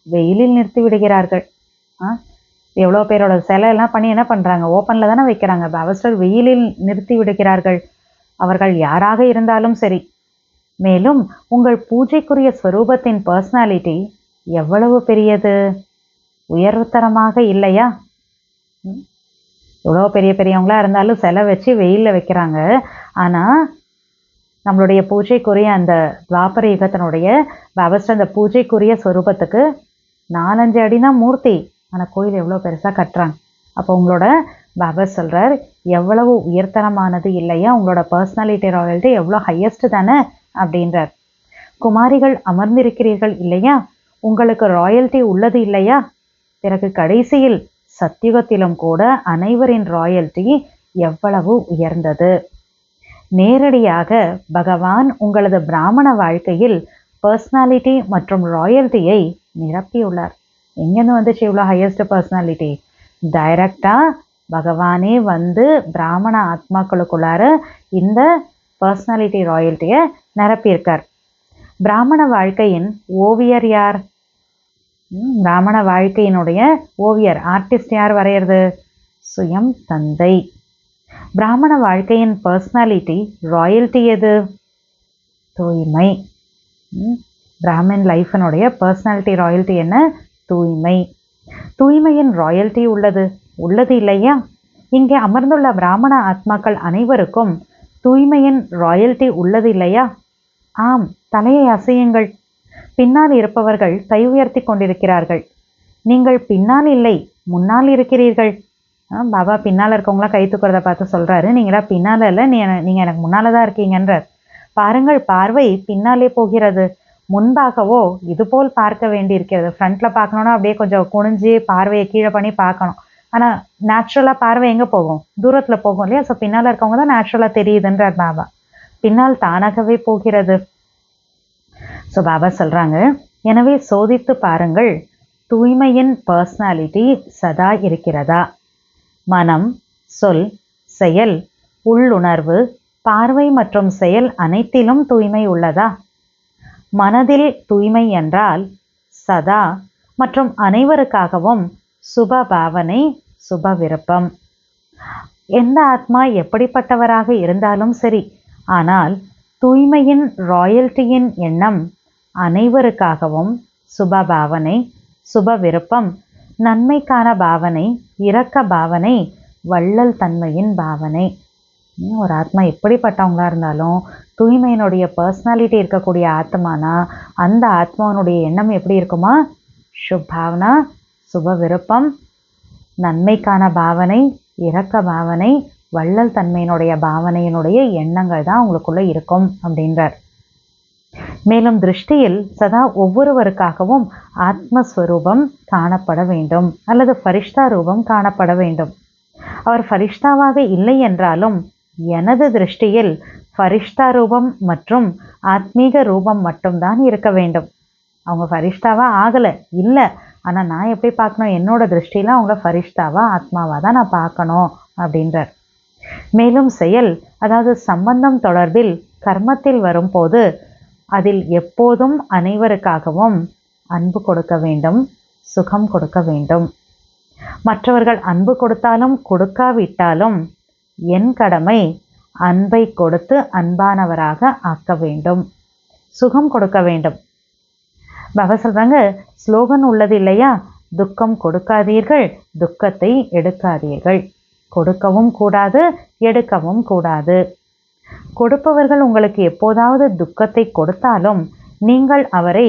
வெயிலில் நிறுத்தி விடுகிறார்கள். எவ்வளோ பேரோட சிலையெல்லாம் பண்ணி என்ன பண்ணுறாங்க? ஓப்பனில் தானே வைக்கிறாங்க. பாபா சொல்கிறார், வெயிலில் நிறுத்தி விடுகிறார்கள். அவர்கள் யாராக இருந்தாலும் சரி. மேலும் உங்கள் பூஜைக்குரிய ஸ்வரூபத்தின் பர்சனாலிட்டி எவ்வளவு பெரியது, உயர்வுத்தரமாக இல்லையா? எவ்வளோ பெரிய பெரியவங்களாக இருந்தாலும் சிலை வச்சு வெயிலில் வைக்கிறாங்க. ஆனால் நம்மளுடைய பூஜைக்குரிய அந்த துவாபர யுகத்தினுடைய பாபாஸ்டர் அந்த பூஜைக்குரிய ஸ்வரூபத்துக்கு 4-5 அடி தான் மூர்த்தி. ஆனால் கோயில் எவ்வளோ பெருசாக கட்டுறாங்க. அப்போ உங்களோட பாபா சொல்கிறார், எவ்வளவு உயர்தரமானது இல்லையா? உங்களோட பர்சனாலிட்டி ராயல்ட்டி எவ்வளோ ஹையஸ்ட் தானே அப்படின்றார். குமாரிகள் அமர்ந்திருக்கிறீர்கள் இல்லையா? உங்களுக்கு ராயல்ட்டி உள்ளது இல்லையா? பிறகு கடைசியில் சத்தியுகத்திலும் கூட அனைவரின் ராயல்ட்டி எவ்வளவு உயர்ந்தது. நேரடியாக பகவான் உங்களது பிராமண வாழ்க்கையில் பர்சனாலிட்டி மற்றும் ராயல்ட்டியை நிரப்பியுள்ளார். எங்கேருந்து வந்துச்சு இவ்வளோ ஹையஸ்ட் பர்சனாலிட்டி? டைரக்டாக பகவானே வந்து பிராமண ஆத்மாக்களுக்குள்ளார இந்த பர்சனாலிட்டி ராயல்ட்டியை நிரப்பியிருக்கார். பிராமண வாழ்க்கையின் ஓவியர் யார்? பிராமண வாழ்க்கையினுடைய ஓவியர், ஆர்டிஸ்ட் யார் வரைகிறது? சுயம் தந்தை. பிராமண வாழ்க்கையின் பர்சனாலிட்டி ராயல்ட்டி எது? தூய்மை. பிராமன் லைஃபினுடைய பர்சனாலிட்டி ராயல்ட்டி என்ன? தூய்மை. தூய்மையின் ராயல்ட்டி உள்ளது இல்லையா? இங்கே அமர்ந்துள்ள பிராமண ஆத்மாக்கள் அனைவருக்கும் தூய்மையின் ராயல்ட்டி உள்ளது இல்லையா? ஆம், தலையை அசையுங்கள். பின்னால் இருப்பவர்கள் கை உயர்த்தி கொண்டிருக்கிறார்கள். நீங்கள் பின்னால் இல்லை, முன்னால் இருக்கிறீர்கள். பாபா பின்னால் இருக்கவங்களாம் கை தூக்குறத பார்த்து சொல்கிறாரு, நீங்களா பின்னால் இல்லை, நீங்கள் எனக்கு முன்னால் தான் இருக்கீங்கன்றார். பாருங்கள், பார்வை பின்னாலே போகிறது. முன்பாகவோ இதுபோல் பார்க்க வேண்டியிருக்கிறது. ஃப்ரண்ட்டில் பார்க்கணுன்னா அப்படியே கொஞ்சம் குனிஞ்சு பார்வையை கீழே பண்ணி பார்க்கணும். ஆனால் நேச்சுரலாக பார்வை எங்கே போகும்? தூரத்தில் போகும் இல்லையா? ஸோ பின்னால் இருக்கவங்க தான் நேச்சுரலாக தெரியுதுன்றார் பாபா. பின்னால் தானாகவே போகிறது. ஸோ பாபா சொல்கிறாங்க, எனவே சோதித்து பாருங்கள், தூய்மையின் பர்சனாலிட்டி சதா இருக்கிறதா? மனம், சொல், செயல், உள்ளுணர்வு, பார்வை மற்றும் செயல் அனைத்திலும் தூய்மை உள்ளதா? மனதில் தூய்மை என்றால் சதா மற்றும் அனைவருக்காகவும் சுப பாவனை, சுப விருப்பம். எந்த ஆத்மா எப்படிப்பட்டவராக இருந்தாலும் சரி, ஆனால் தூய்மையின் ராயல்ட்டியின் எண்ணம் அனைவருக்காகவும் சுப பாவனை, சுப விருப்பம், நன்மைக்கான பாவனை, இரக்க பாவனை, வள்ளல் தன்மையின் பாவனை. ஒரு ஆத்மா எப்படிப்பட்டவங்களா இருந்தாலும் தூய்மையினுடைய பர்சனாலிட்டி இருக்கக்கூடிய ஆத்மானா அந்த ஆத்மாவனுடைய எண்ணம் எப்படி இருக்குமா? சுபாவனா, சுப விருப்பம், நன்மைக்கான பாவனை, இரக்க பாவனை, வள்ளல் தன்மையினுடைய பாவனையினுடைய எண்ணங்கள் தான் உங்களுக்குள்ள இருக்கும் அப்படின்றார். மேலும் திருஷ்டியில் சதா ஒவ்வொருவருக்காகவும் ஆத்மஸ்வரூபம் காணப்பட வேண்டும் அல்லது ஃபரிஷ்தா ரூபம் காணப்பட வேண்டும். அவர் ஃபரிஷ்தாவாக இல்லை என்றாலும் எனது திருஷ்டியில் ஃபரிஷ்தா ரூபம் மற்றும் ஆத்மீக ரூபம் மட்டும்தான் இருக்க வேண்டும். அவங்க ஃபரிஷ்தாவா ஆகலை இல்லை, ஆனால் நான் எப்படி பார்க்கணும்? என்னோட திருஷ்டியில் அவங்கள ஃபரிஷ்தாவா ஆத்மாவாக தான் நான் பார்க்கணும் அப்படின்றார். மேலும் செயல், அதாவது சம்பந்தம் தொடர்பில் கர்மத்தில் வரும்போது அதில் எப்போதும் அனைவருக்காகவும் அன்பு கொடுக்க வேண்டும், சுகம் கொடுக்க வேண்டும். மற்றவர்கள் அன்பு கொடுத்தாலும் கொடுக்காவிட்டாலும் என் கடமை அன்பை கொடுத்து அன்பானவராக ஆக்க வேண்டும், சுகம் கொடுக்க வேண்டும். பாபா சொல்றாங்க, ஸ்லோகன் உள்ளது இல்லையா? துக்கம் கொடுக்காதீர்கள், துக்கத்தை எடுக்காதீர்கள். கொடுக்கவும் கூடாது, எடுக்கவும் கூடாது. கொடுப்பவர்கள் உங்களுக்கு எப்போதாவது துக்கத்தை கொடுத்தாலும் நீங்கள் அவரை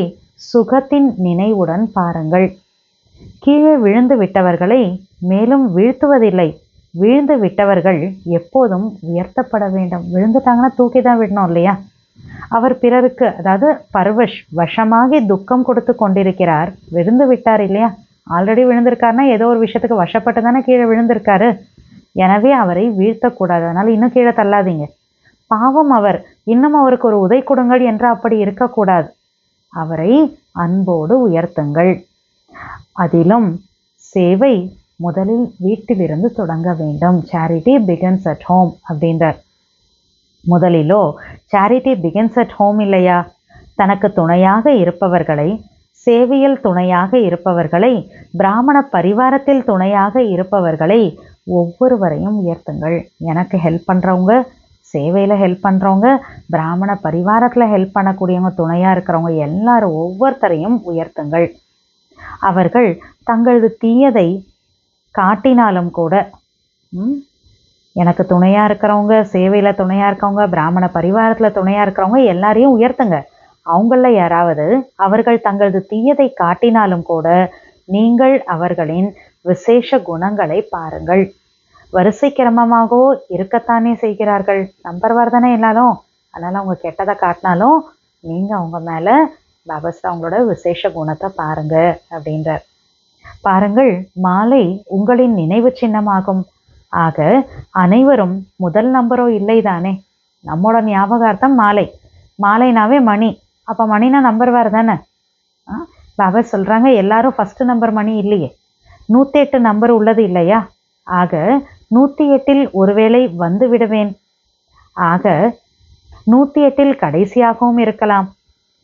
சுகத்தின் நினைவுடன் பாருங்கள். கீழே விழுந்து விட்டவர்களை மேலும் வீழ்த்துவதில்லை, வீழ்ந்து விட்டவர்கள் எப்போதும் உயர்த்தப்பட வேண்டும். விழுந்துட்டாங்கன்னா தூக்கி தான் விடணும் இல்லையா? அவர் பிறருக்கு, அதாவது பர்வஷ் வசமாகி துக்கம் கொடுத்து கொண்டிருக்கிறார், விழுந்து விட்டார் இல்லையா? ஆல்ரெடி விழுந்திருக்காருன்னா ஏதோ ஒரு விஷயத்துக்கு வசப்பட்டு தானே கீழே விழுந்திருக்காரு. எனவே அவரை வீழ்த்தக்கூடாது, அதனால இன்னும் கீழே தள்ளாதீங்க. பாவம் அவர், இன்னும் அவருக்கு ஒரு உதை கொடுங்கள் என்று அப்படி இருக்கக்கூடாது. அவரை அன்போடு உயர்த்துங்கள். அதிலும் சேவை முதலில் வீட்டிலிருந்து தொடங்க வேண்டும். சேரிட்டி பிகின்ஸ் அட் ஹோம் அப்படின்றார். முதலிலோ சேரிட்டி பிகின்ஸ் அட் ஹோம் இல்லையா? தனக்கு துணையாக இருப்பவர்களை, சேவையில் துணையாக இருப்பவர்களை, பிராமண பரிவாரத்தில் துணையாக இருப்பவர்களை ஒவ்வொருவரையும் உயர்த்துங்கள். எனக்கு ஹெல்ப் பண்ணுறவங்க, சேவையில் ஹெல்ப் பண்ணுறவங்க, பிராமண பரிவாரத்தில் ஹெல்ப் பண்ணக்கூடியவங்க, துணையாக இருக்கிறவங்க எல்லாரும் ஒவ்வொருத்தரையும் உயர்த்துங்கள். அவர்கள் தங்களது தீயதை காட்டினாலும் கூட, எனக்கு துணையாக இருக்கிறவங்க, சேவையில் துணையாக இருக்கவங்க, பிராமண பரிவாரத்தில் துணையாக இருக்கிறவங்க எல்லாரையும் உயர்த்துங்க. அவங்கள யாராவது அவர்கள் தங்களது தீயதை காட்டினாலும் கூட நீங்கள் அவர்களின் விசேஷ குணங்களை பாருங்கள். வரிசை கிரமமாகவோ இருக்கத்தானே செய்கிறார்கள், நம்பர்வார் தானே எல்லாரும். அதனால் அவங்க கெட்டதை காட்டினாலும் நீங்கள் அவங்க மேலே பாபாஸ் அவங்களோட விசேஷ குணத்தை பாருங்க அப்படின்றார். பாருங்கள், மாலை உங்களின் நினைவு சின்னமாகும். ஆக அனைவரும் முதல் நம்பரோ இல்லை தானே. நம்மளோட ஞாபகார்த்தம் மாலை, மாலைனாவே மணி, அப்போ மணினா நம்பர் வேறு தானே. பாபா சொல்கிறாங்க, எல்லாரும் ஃபஸ்ட்டு நம்பர் மணி இல்லையே, 108 நம்பர் உள்ளது இல்லையா? ஆக 108இல் ஒருவேளை வந்து விடுவேன். ஆக 108இல் கடைசியாகவும் இருக்கலாம்.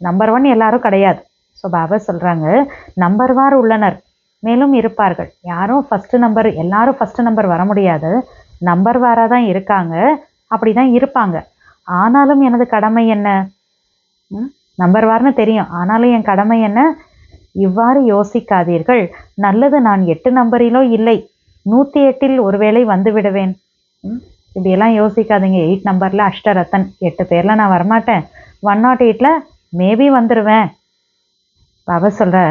நம்பர் 1 எல்லாரும் கிடையாது. ஸோ பாபா சொல்கிறாங்க, நம்பர் வார் உள்ளனர், மேலும் இருப்பார்கள். யாரும் ஃபஸ்ட்டு நம்பர், எல்லாரும் ஃபஸ்ட்டு நம்பர் வர முடியாது, நம்பர் வாராக தான் இருக்காங்க, அப்படி தான் இருப்பாங்க. ஆனாலும் எனது கடமை என்ன? நம்பர் வார்னு தெரியும், ஆனாலும் என் கடமை என்ன? இவ்வாறு யோசிக்காதீர்கள். நல்லது, நான் 8 நம்பரிலோ இல்லை, 108இல் ஒருவேளை வந்து விடுவேன். இப்படியெல்லாம் யோசிக்காதீங்க. 8 நம்பரில் அஷ்டரத்தன் 8 பேரில் நான் வரமாட்டேன், 108இல் மேபி வந்துடுவேன். பாபா சொல்கிற,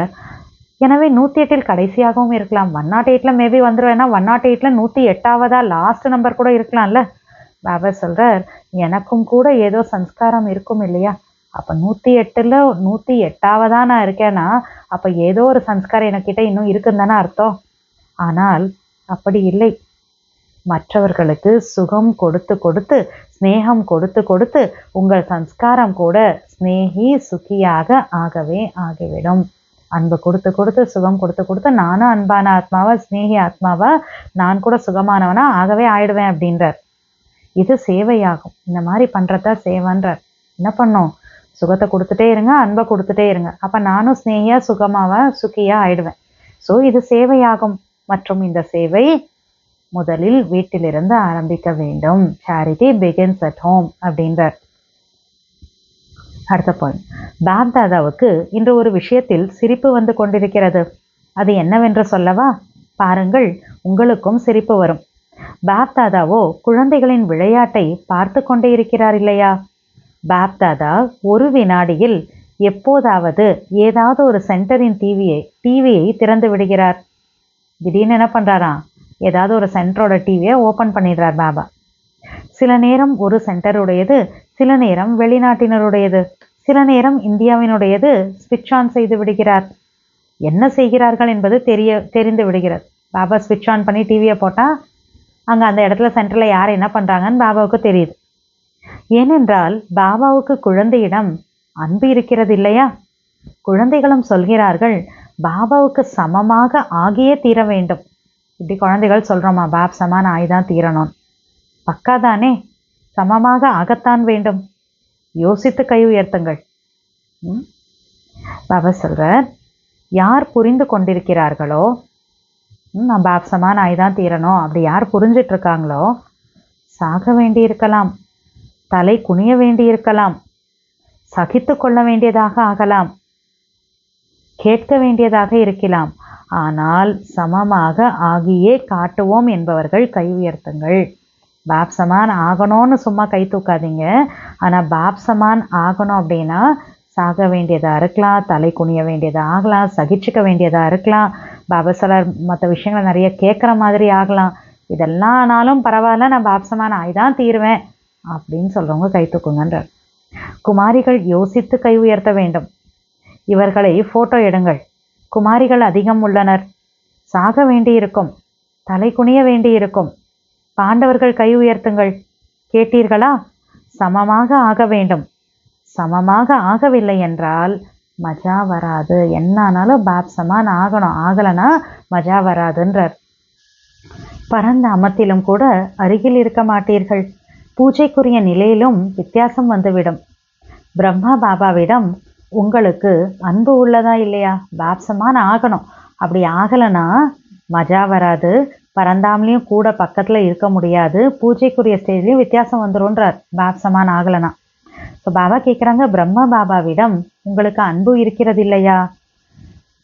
எனவே 108இல் கடைசியாகவும் இருக்கலாம். 108இல் மேபி வந்துடுவேன்னா 108இல் 108ஆவதா லாஸ்ட் நம்பர் கூட இருக்கலாம்ல. பாபா சொல்கிறார், எனக்கும் கூட ஏதோ சம்ஸ்காரம் இருக்கும் இல்லையா? அப்போ 108ல் 108ஆவதா நான் இருக்கேன்னா அப்போ ஏதோ ஒரு சம்ஸ்காரம் எனக்கிட்ட இன்னும் இருக்குன்னு தானே அர்த்தம். ஆனால் அப்படி இல்லை. மற்றவர்களுக்கு சுகம் கொடுத்து கொடுத்து, ஸ்நேகம் கொடுத்து கொடுத்து உங்கள் சம்ஸ்காரம் கூட ஸ்நேகி சுகியாக ஆகவே ஆகிவிடும். அன்பு கொடுத்து கொடுத்து, சுகம் கொடுத்து கொடுத்து, நானும் அன்பான ஆத்மாவா, ஸ்நேகி ஆத்மாவா, நான் கூட சுகமானவனா ஆகவே ஆயிடுவேன் அப்படின்றார். இது சேவையாகும். இந்த மாதிரி பண்ணுறதா சேவைன்றார். என்ன பண்ணும்? சுகத்தை கொடுத்துட்டே இருங்க, அன்பை கொடுத்துட்டே இருங்க. அப்போ நானும் ஸ்நேகியா சுகமாவா சுகியா ஆயிடுவேன். ஸோ இது சேவையாகும். மற்றும் இந்த சேவை முதலில் வீட்டிலிருந்து ஆரம்பிக்க வேண்டும். சேரிட்டி பிகின்ஸ் அட் ஹோம் அப்படின்றார். அடுத்த பாயிண்ட், பாப் தாதாவுக்கு இன்று ஒரு விஷயத்தில் சிரிப்பு வந்து கொண்டிருக்கிறது. அது என்னவென்று சொல்லவா? பாருங்கள், உங்களுக்கும் சிரிப்பு வரும். பாப் தாதாவோ குழந்தைகளின் விளையாட்டை பார்த்து கொண்டே இருக்கிறார் இல்லையா? பாப் தாதா ஒரு வினாடியில் எப்போதாவது ஏதாவது ஒரு சென்டரின் டிவியை திறந்து விடுகிறார். திடீர்னு என்ன பண்ணுறாராம்? ஏதாவது ஒரு சென்டரோட டிவியை ஓப்பன் பண்ணிடுறார் பாபா. சில நேரம் ஒரு சென்டருடையது, சில நேரம் வெளிநாட்டினருடையது, சில நேரம் இந்தியாவினுடையது ஸ்விட்ச் ஆன் செய்து விடுகிறார். என்ன செய்கிறார்கள் என்பது தெரிந்து விடுகிறது. பாபா ஸ்விட்ச் ஆன் பண்ணி டிவியை போட்டால் அங்கே அந்த இடத்துல சென்டரில் யார் என்ன பண்ணுறாங்கன்னு பாபாவுக்கு தெரியுது. ஏனென்றால் பாபாவுக்கு குழந்தையிடம் அன்பு இருக்கிறது இல்லையா? குழந்தைகளும் சொல்கிறார்கள், பாபாவுக்கு சமமாக ஆகியே தீர வேண்டும். இப்படி குழந்தைகள் சொல்கிறோமா, பாப் சமான் ஆகிதான் தீரணும். பக்கா தானே? சமமாக ஆகத்தான் வேண்டும். யோசித்து கை உயர்த்துங்கள். பாபா சொல்கிறார், யார் புரிந்து கொண்டிருக்கிறார்களோ, நான் பாப் சமான் ஆகிதான் தீரணும் அப்படி யார் புரிஞ்சிட்டு இருக்காங்களோ, சாக வேண்டி இருக்கலாம், தலை குனிய வேண்டி இருக்கலாம், சகித்து கொள்ள வேண்டியதாக ஆகலாம், கேட்க வேண்டியதாக இருக்கலாம். ஆனால் சமமாக ஆகியே காட்டுவோம் என்பவர்கள் கை உயர்த்துங்கள். பாப் சமான் ஆகணும்னு சும்மா கை தூக்காதீங்க. ஆனால் பாப் சமான் ஆகணும் அப்படின்னா சாக வேண்டியதாக இருக்கலாம், தலை குனிய வேண்டியதாக ஆகலாம், சகிச்சுக்க வேண்டியதாக இருக்கலாம், பாபா சார் மற்ற விஷயங்களை நிறைய கேட்குற மாதிரி ஆகலாம். இதெல்லாம் ஆனாலும் பரவாயில்ல, நான் பாப் சமான் ஆகிதான் தீருவேன் அப்படின்னு சொல்கிறவங்க கை தூக்குங்கன்றார். குமாரிகள் யோசித்து கை உயர்த்த வேண்டும். இவர்களை ஃபோட்டோ எடுங்கள். குமாரிகள் அதிகம் உள்ளனர். சாக வேண்டியிருக்கும், தலை குனிய வேண்டியிருக்கும். பாண்டவர்கள் கை உயர்த்துங்கள். கேட்டீர்களா? சமமாக ஆக வேண்டும். சமமாக ஆகவில்லை என்றால் மஜா வராது. என்னானாலும் பாப் சமான் ஆகணும், ஆகலைன்னா மஜா வராதுன்றார். பரந்த அமத்திலும் கூட அருகில் இருக்க மாட்டீர்கள். பூஜைக்குரிய நிலையிலும் வித்தியாசம் வந்துவிடும். பிரம்மா பாபாவிடம் உங்களுக்கு அன்பு உள்ளதா இல்லையா? பாப் சமான் ஆகணும். அப்படி ஆகலைன்னா மஜா வராது. பரந்தாமலையும் கூட பக்கத்தில் இருக்க முடியாது. பூஜைக்குரிய ஸ்டேஜ்லேயும் வித்தியாசம் வந்துடும்ன்றார் பாப் சமான் ஆகலைன்னா. ஸோ பாபா கேட்குறாங்க, பிரம்மா பாபாவிடம் உங்களுக்கு அன்பு இருக்கிறது இல்லையா?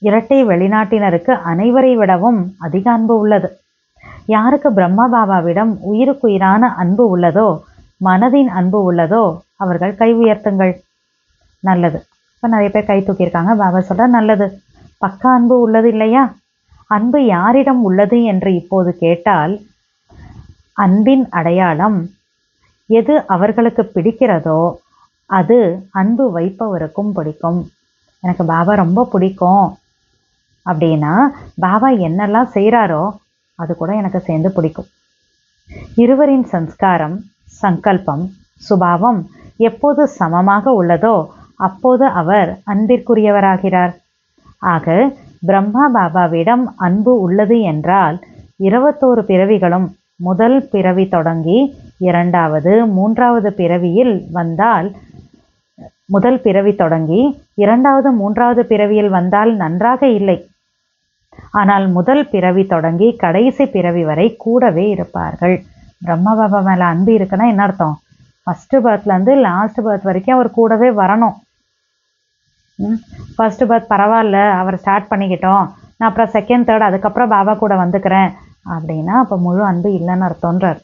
இரட்டை வெளிநாட்டினருக்கு அனைவரை விடவும் அதிக அன்பு உள்ளது. யாருக்கு பிரம்மா பாபாவிடம் உயிருக்குயிரான அன்பு உள்ளதோ, மனதின் அன்பு உள்ளதோ, அவர்கள் கை உயர்த்துங்கள். நல்லது. இப்போ நிறைய பேர் கை தூக்கியிருக்காங்க. பாபா சொல்ற, நல்லது. பக்கா அன்பு உள்ளது இல்லையா? அன்பு யாரிடம் உள்ளது என்று இப்போது கேட்டால், அன்பின் அடையாளம் எது அவர்களுக்கு பிடிக்கிறதோ அது அன்பு வைப்பவருக்கும் பிடிக்கும். எனக்கு பாபா ரொம்ப பிடிக்கும் அப்படின்னா பாபா என்னெல்லாம் செய்கிறாரோ அது கூட எனக்கு சேர்ந்து பிடிக்கும். இருவரின் சம்ஸ்காரம், சங்கல்பம், சுபாவம் எப்போது சமமாக உள்ளதோ அப்போது அவர் அன்பிற்குரியவராகிறார். ஆக பிரம்மா பாபாவிடம் அன்பு உள்ளது என்றால் 21 பிறவிகளும் முதல் பிறவி தொடங்கி இரண்டாவது மூன்றாவது பிறவியில் வந்தால், முதல் பிறவி தொடங்கி இரண்டாவது மூன்றாவது பிறவியில் வந்தால் நன்றாக இல்லை. ஆனால் முதல் பிறவி தொடங்கி கடைசி பிறவி வரை கூடவே இருப்பார்கள். பிரம்மா பாபா மேலே அன்பு இருக்குன்னா என்ன அர்த்தம்? ஃபஸ்ட்டு பர்த்லேருந்து லாஸ்ட் பர்த் வரைக்கும் அவர் கூடவே வரணும். ஃபர்ஸ்ட் பர்த் பரவாயில்ல, அவர் ஸ்டார்ட் பண்ணிக்கிட்டோம், நான் அப்புறம் செகண்ட் தேர்ட் அதுக்கப்புறம் பாபா கூட வந்துக்கிறேன் அப்படின்னா அப்போ முழு அன்பு இல்லைன்னு அர்த்தம்ன்றார்.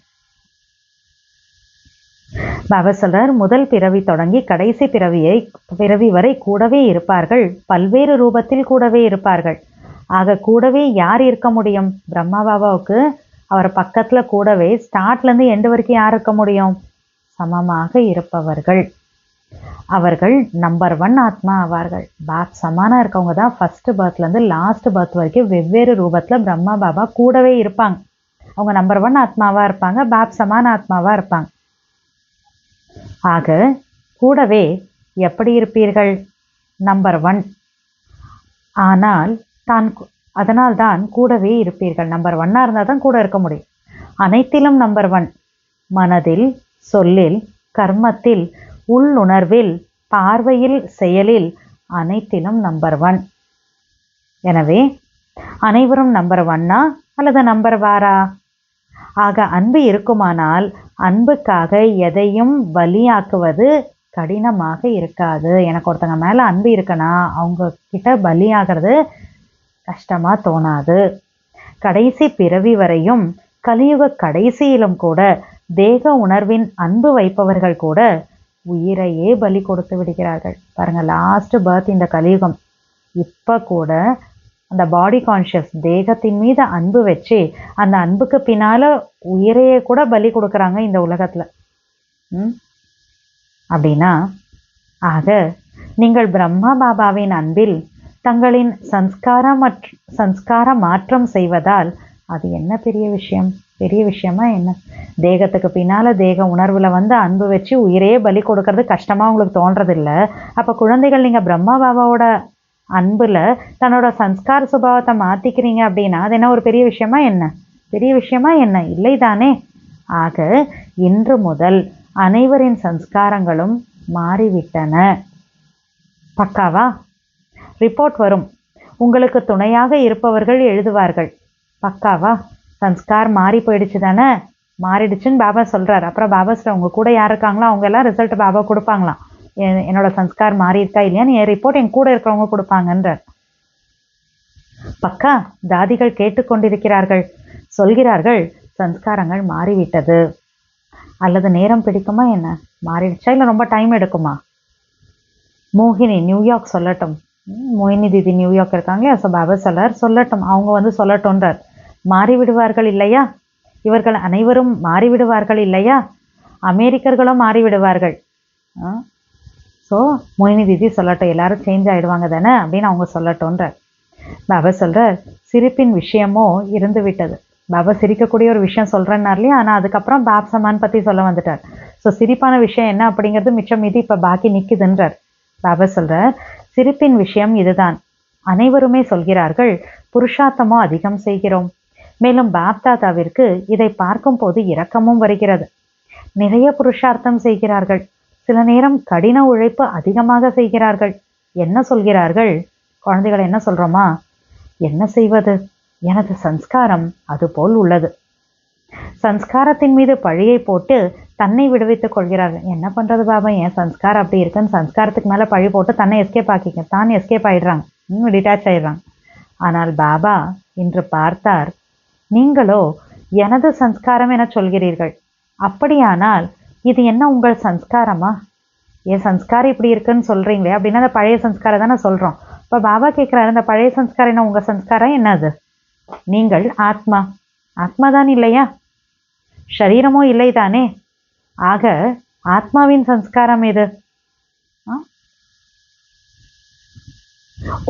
பாபா சொல்றார், முதல் பிறவி தொடங்கி கடைசி பிறவி வரை கூடவே இருப்பார்கள். பல்வேறு ரூபத்தில் கூடவே இருப்பார்கள். ஆக கூடவே யார் இருக்க முடியும்? பிரம்மா பாபாவுக்கு அவர் பக்கத்தில் கூடவே ஸ்டார்ட்லேருந்து எண்டு வரைக்கும் யார் இருக்க முடியும்? சமமாக இருப்பவர்கள். அவர்கள் நம்பர் 1 ஆத்மா ஆவார்கள். பாப் சமானம் இருக்கவங்க தான் ஃபர்ஸ்ட் பர்த்லேருந்து லாஸ்ட் பர்த் வரைக்கும் வெவ்வேறு ரூபத்தில் பிரம்மா பாபா கூடவே இருப்பாங்க. அவங்க நம்பர் 1 ஆத்மாவாக இருப்பாங்க, பாப் சமான ஆத்மாவாக இருப்பாங்க. ஆக கூடவே எப்படி இருப்பீர்கள்? நம்பர் 1. ஆனால் அதனால்தான் கூடவே இருப்பீர்கள். நம்பர் 1 இருந்தால் தான் கூட இருக்க முடியும். அனைத்திலும் நம்பர் 1. மனதில், சொல்லில், கர்மத்தில், உள்ளுணர்வில், பார்வையில், செயலில், அனைத்திலும் நம்பர் 1. எனவே அனைவரும் நம்பர் 1 அல்லது நம்பர் வாரா? ஆக அன்பு இருக்குமானால் அன்புக்காக எதையும் பலியாக்குவது கடினமாக இருக்காது. எனக்கு ஒருத்தங்க மேலே அன்பு இருக்குன்னா அவங்க கிட்ட பலியாகிறது கஷ்டமாக தோணாது. கடைசி பிறவி வரையும் கலியுக கடைசியிலும் கூட தேக உணர்வின் அன்பு வைப்பவர்கள் கூட உயிரையே பலி கொடுத்து விடுகிறார்கள். பாருங்கள், லாஸ்ட் பர்த் இந்த கலியுகம். இப்போ கூட அந்த பாடி கான்ஷியஸ் தேகத்தின் மீது அன்பு வச்சு அந்த அன்புக்கு பின்னால் உயிரையே கூட பலி கொடுக்குறாங்க இந்த உலகத்தில். அப்படின்னா ஆக நீங்கள் பிரம்மா பாபாவின் அன்பில் தங்களின் சம்ஸ்கார மாற்றம் செய்வதால் அது என்ன பெரிய விஷயம்? பெரிய விஷயமா என்ன? தேகத்துக்கு பின்னால் தேக உணர்வில் வந்து அன்பு வச்சு உயிரையே பலி கொடுக்கறது கஷ்டமாக உங்களுக்கு தோன்றதில்லை. அப்போ குழந்தைகள் நீங்கள் பிரம்மா பாபாவோட அன்பில் தன்னோட சம்ஸ்கார சுபாவத்தை மாற்றிக்கிறீங்க அப்படின்னா அது என்ன ஒரு பெரிய விஷயமா என்ன? பெரிய விஷயமா என்ன? இல்லை தானே. ஆக இன்று முதல் அனைவரின் சம்ஸ்காரங்களும் மாறிவிட்டன. பக்காவா? ரிப்போர்ட் வரும். உங்களுக்கு துணையாக இருப்பவர்கள் எழுதுவார்கள். பக்காவா? சம்ஸ்கார் மாறி போயிடுச்சு தானே? மாறிடுச்சுன்னு பாபா சொல்கிறார். அப்புறம் பாபா சொல்ற உங்கள் கூட யார் இருக்காங்களோ அவங்க எல்லாம் ரிசல்ட் பாபா கொடுப்பாங்களாம். என்னோட சம்ஸ்கார் மாறி இருக்கா இல்லையான்னு என் ரிப்போர்ட் என் கூட இருக்கிறவங்க கொடுப்பாங்கன்றார். பக்கா தாதிகள் கேட்டுக்கொண்டிருக்கிறார்கள். சொல்கிறார்கள் சம்ஸ்காரங்கள் மாறிவிட்டது. அல்லது நேரம் பிடிக்குமா என்ன? மாறிடுச்சா இல்லை ரொம்ப டைம் எடுக்குமா? மோகினி நியூயார்க் சொல்லட்டும். மோகினி தீதி நியூயார்க் இருக்காங்களே, ஸோ பாபா சொல்லட்டும், அவங்க வந்து சொல்லட்டும்ன்றார். மாறிவிடுவார்கள் இல்லையா? இவர்கள் அனைவரும் மாறிவிடுவார்கள் இல்லையா? அமெரிக்கர்களும் மாறிவிடுவார்கள். ஸோ மோகினி தீதி சொல்லட்டும், எல்லாரும் சேஞ்ச் ஆகிடுவாங்க தானே அப்படின்னு அவங்க சொல்லட்டும்ன்றார். பாபா சொல்கிறார் சிரிப்பின் விஷயமோ இருந்து விட்டது. பாபா சிரிக்கக்கூடிய ஒரு விஷயம் சொல்கிறேன்னார் இல்லையா, ஆனால் அதுக்கப்புறம் பாப் சமான் பற்றி சொல்ல வந்துட்டார். ஸோ சிரிப்பான விஷயம் என்ன அப்படிங்கிறது மிச்சம் மீதி இப்போ பாக்கி நிற்குதுன்றார். பாபா சொல்கிறார் சிரிப்பின் விஷயம் இதுதான். அனைவருமே சொல்கிறார்கள் புருஷார்த்தமோ அதிகம் செய்கிறோம். மேலும் பாப் தாதாவிற்கு இதை பார்க்கும் போது இரக்கமும் வருகிறது. நிறைய புருஷார்த்தம் செய்கிறார்கள். சில நேரம் கடின உழைப்பு அதிகமாக செய்கிறார்கள். என்ன சொல்கிறார்கள்? குழந்தைகளை என்ன சொல்கிறோமா? என்ன செய்வது? எனது சம்ஸ்காரம் அதுபோல் உள்ளது. சம்ஸ்காரத்தின் மீது பழியை போட்டு தன்னை விடுவித்துக் கொள்கிறார்கள். என்ன பண்ணுறது பாபா, என் சம்ஸ்காரம் அப்படி இருக்குன்னு சம்ஸ்காரத்துக்கு மேலே பழி போட்டு தன்னை எஸ்கேப் ஆக்கிக்க தான் எஸ்கேப் ஆகிடுறாங்க, டிட்டாச் ஆகிடுறாங்க. ஆனால் பாபா இன்று பார்த்தார், நீங்களோ எனது சம்ஸ்காரம் என சொல்கிறீர்கள். அப்படியானால் இது என்ன உங்கள் சம்ஸ்காரமா? என் சம்ஸ்காரம் இப்படி இருக்குன்னு சொல்கிறீங்களே அப்படின்னா அந்த பழைய சம்ஸ்காரம் தானே சொல்கிறோம். இப்போ பாபா கேட்குறாரு, அந்த பழைய சம்ஸ்காரம் என்ன, உங்கள் சம்ஸ்காரம் என்னது? நீங்கள் ஆத்மா, ஆத்மாதான் இல்லையா? ஷரீரமோ இல்லை தானே? ஆக ஆத்மாவின் சம்ஸ்காரம் எது?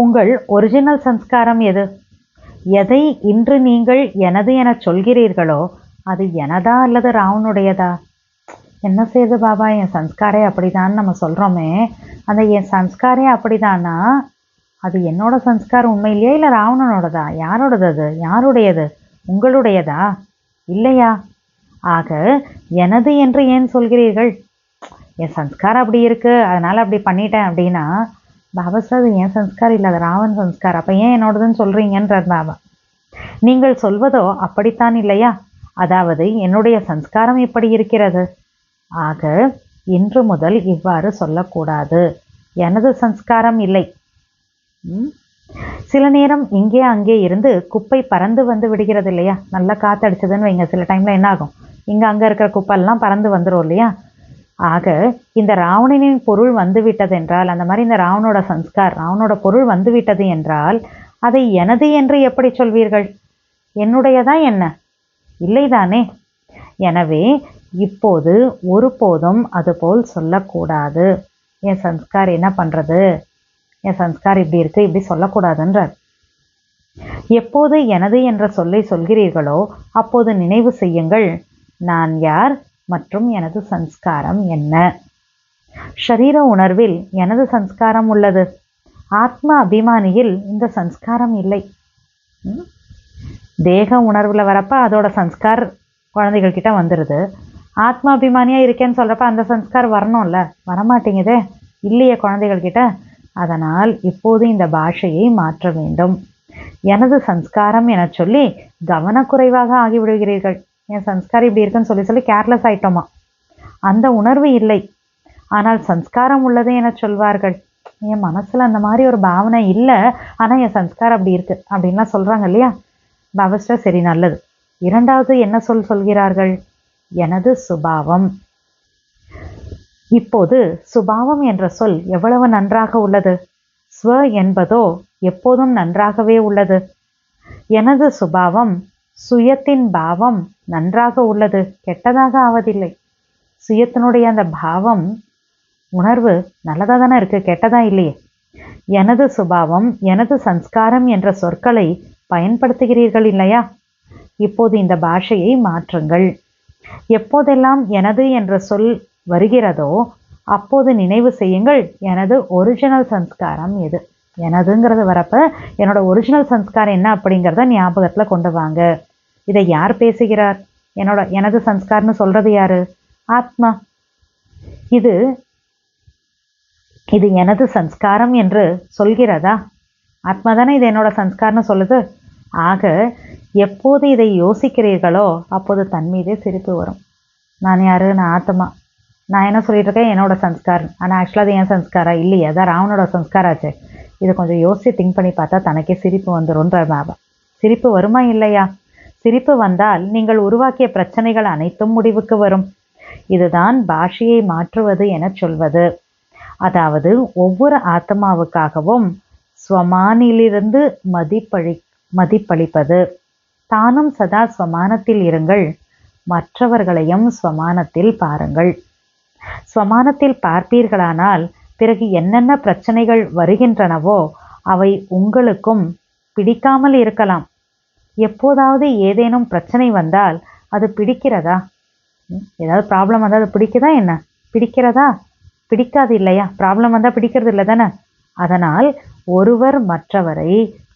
உங்கள் ஒரிஜினல் சம்ஸ்காரம் எது? எதை இன்று நீங்கள் எனது என சொல்கிறீர்களோ அது எனதா அல்லது ராவனுடையதா? என்ன செய்யுது பாபா, என் சம்ஸ்காரே அப்படிதான்னு நம்ம சொல்கிறோமே, அந்த என் சம்ஸ்காரே அப்படிதானா அது என்னோட சம்ஸ்காரம் உண்மையிலேயே இல்லை ராவணனோடதா? யாரோடது? அது யாருடையது? உங்களுடையதா இல்லையா? ஆக எனது என்று ஏன் சொல்கிறீர்கள்? என் சம்ஸ்காரம் அப்படி இருக்குது அதனால் அப்படி பண்ணிட்டேன் அப்படின்னா பாபா சார் அது என் சம்ஸ்காரம் இல்லை, அது ராவன் சம்ஸ்காரம், அப்போ ஏன் என்னோடதுன்னு சொல்கிறீங்கன்றார் பாபா. நீங்கள் சொல்வதோ அப்படித்தான் இல்லையா? அதாவது என்னுடைய சம்ஸ்காரம் இப்படி இருக்கிறது. ஆக இன்று முதல் இவ்வாறு சொல்லக்கூடாது. எனது சம்ஸ்காரம் இல்லை. சில நேரம் இங்கே அங்கே இருந்து குப்பை பறந்து வந்து விடுகிறது இல்லையா? நல்லா காற்றடிச்சதுன்னு வைங்க, சில டைமில் என்ன ஆகும், இங்கே அங்கே இருக்கிற குப்பைலாம் பறந்து வந்துடும் இல்லையா? ஆக இந்த ராவணனின் பொருள் வந்து விட்டது என்றால், அந்த மாதிரி இந்த ராவனோட சம்ஸ்கார், ராவனோட பொருள் வந்து விட்டது என்றால் அதை எனது என்று எப்படி சொல்வீர்கள்? என்னுடையதா என்ன? இல்லைதானே? எனவே இப்போது ஒருபோதும் அதுபோல் சொல்லக்கூடாது. என் சன்ஸ்கார் என்ன பண்ணுறது, என் சன்ஸ்கார் இப்படி இருக்குது, இப்படி சொல்லக்கூடாதுன்றார். எப்போது எனது என்ற சொல்லை சொல்கிறீர்களோ அப்போது நினைவு செய்யுங்கள், நான் யார் மற்றும் எனது சன்ஸ்காரம் என்ன. ஷரீர உணர்வில் எனது சன்ஸ்காரம் உள்ளது, ஆத்ம அபிமானியில் இந்த சன்ஸ்காரம் இல்லை. தேக உணர்வில் வரப்ப அதோட சன்ஸ்கார் குழந்தைகள் கிட்ட வந்துடுது. ஆத்மா அபிமானியாக இருக்கேன்னு சொல்கிறப்ப அந்த சன்ஸ்கார் வரணும்ல, வரமாட்டேங்குதே, இல்லையே குழந்தைகள் கிட்ட. அதனால் இப்போது இந்த பாஷையை மாற்ற வேண்டும். எனது சன்ஸ்காரம் என சொல்லி கவனக்குறைவாக ஆகிவிடுகிறீர்கள். என் சன்ஸ்காரம் இப்படி இருக்குன்னு சொல்லி சொல்லி கேர்லெஸ் ஆயிட்டோமா, அந்த உணர்வு இல்லை. ஆனால் சன்ஸ்காரம் உள்ளது என சொல்வார்கள். என் மனசில் அந்த மாதிரி ஒரு பாவனை இல்லை, ஆனால் என் சன்ஸ்காரம் அப்படி இருக்குது அப்படின்லாம் சொல்கிறாங்க இல்லையா. பாபஸ்டா சரி, நல்லது. இரண்டாவது என்ன சொல்கிறார்கள், எனது சுபாவம். இப்போது சுபாவம் என்ற சொல் எவ்வளவு நன்றாக உள்ளது. ஸ்வ என்பதோ எப்போதும் நன்றாகவே உள்ளது. எனது சுபாவம், சுயத்தின் பாவம் நன்றாக உள்ளது, கெட்டதாக ஆவதில்லை. சுயத்தினுடைய அந்த பாவம் உணர்வு நல்லதாக தானே இருக்குது, கெட்டதா இல்லையே. எனது சுபாவம், எனது சன்ஸ்காரம் என்ற சொற்களை பயன்படுத்துகிறீர்கள் இல்லையா. இப்போது இந்த பாஷையை மாற்றுங்கள். எப்போதெல்லாம் எனது என்ற சொல் வருகிறதோ அப்போது நினைவு செய்யுங்கள், எனது ஒரிஜினல் சன்ஸ்காரம் எது. எனதுங்கிறது வரப்ப என்னோட ஒரிஜினல் சன்ஸ்காரம் என்ன அப்படிங்கிறத ஞாபகத்தில் கொண்டு வாங்க. இதை யார் பேசுகிறார்? எனது சன்ஸ்காரம்னு சொல்றது யாரு? ஆத்மா. இது எனது சன்ஸ்காரம் என்று சொல்கிறதா? ஆத்மா தானே இது என்னோட சன்ஸ்காரம்னு சொல்லுது. ஆக எப்போது இதை யோசிக்கிறீர்களோ அப்போது தன் மீதே சிரிப்பு வரும். நான் யாரு? நான் ஆத்மா. நான் என்ன சொல்லிட்டு இருக்கேன், என்னோட சன்ஸ்காரம். ஆனால் ஆக்சுவலாக அது என் சன்ஸ்காரம் இல்லையே, அதான் ராவனோட சன்ஸ்காராச்சு. இதை கொஞ்சம் யோசித்து திங்க் பண்ணி பார்த்தா தனக்கே சிரிப்பு வந்துடும்ன்ற பாபா. சிரிப்பு வருமா இல்லையா? சிரிப்பு வந்தால் நீங்கள் உருவாக்கிய பிரச்சனைகள் அனைத்தும் முடிவுக்கு வரும். இதுதான் பாஷையை மாற்றுவது என சொல்வது. அதாவது ஒவ்வொரு ஆத்மாவுக்காகவும் ஸ்வமானிலிருந்து மதிப்பளிப்பது. தானும் சதா ஸ்வமானத்தில் இருங்கள், மற்றவர்களையும் ஸ்வமானத்தில் பாருங்கள். ஸ்வமானத்தில் பார்ப்பீர்களானால் பிறகு என்னென்ன பிரச்சனைகள் வருகின்றனவோ அவை உங்களுக்கும் பிடிக்காமல் இருக்கலாம். எப்போதாவது ஏதேனும் பிரச்சனை வந்தால் அது பிடிக்கிறதா? ஏதாவது ப்ராப்ளம் வந்தால் அது பிடிக்குதா என்ன? பிடிக்கிறதா? பிடிக்காது இல்லையா? ப்ராப்ளம் வந்தால் பிடிக்கிறது இல்லை தானே. அதனால் ஒருவர் மற்றவரை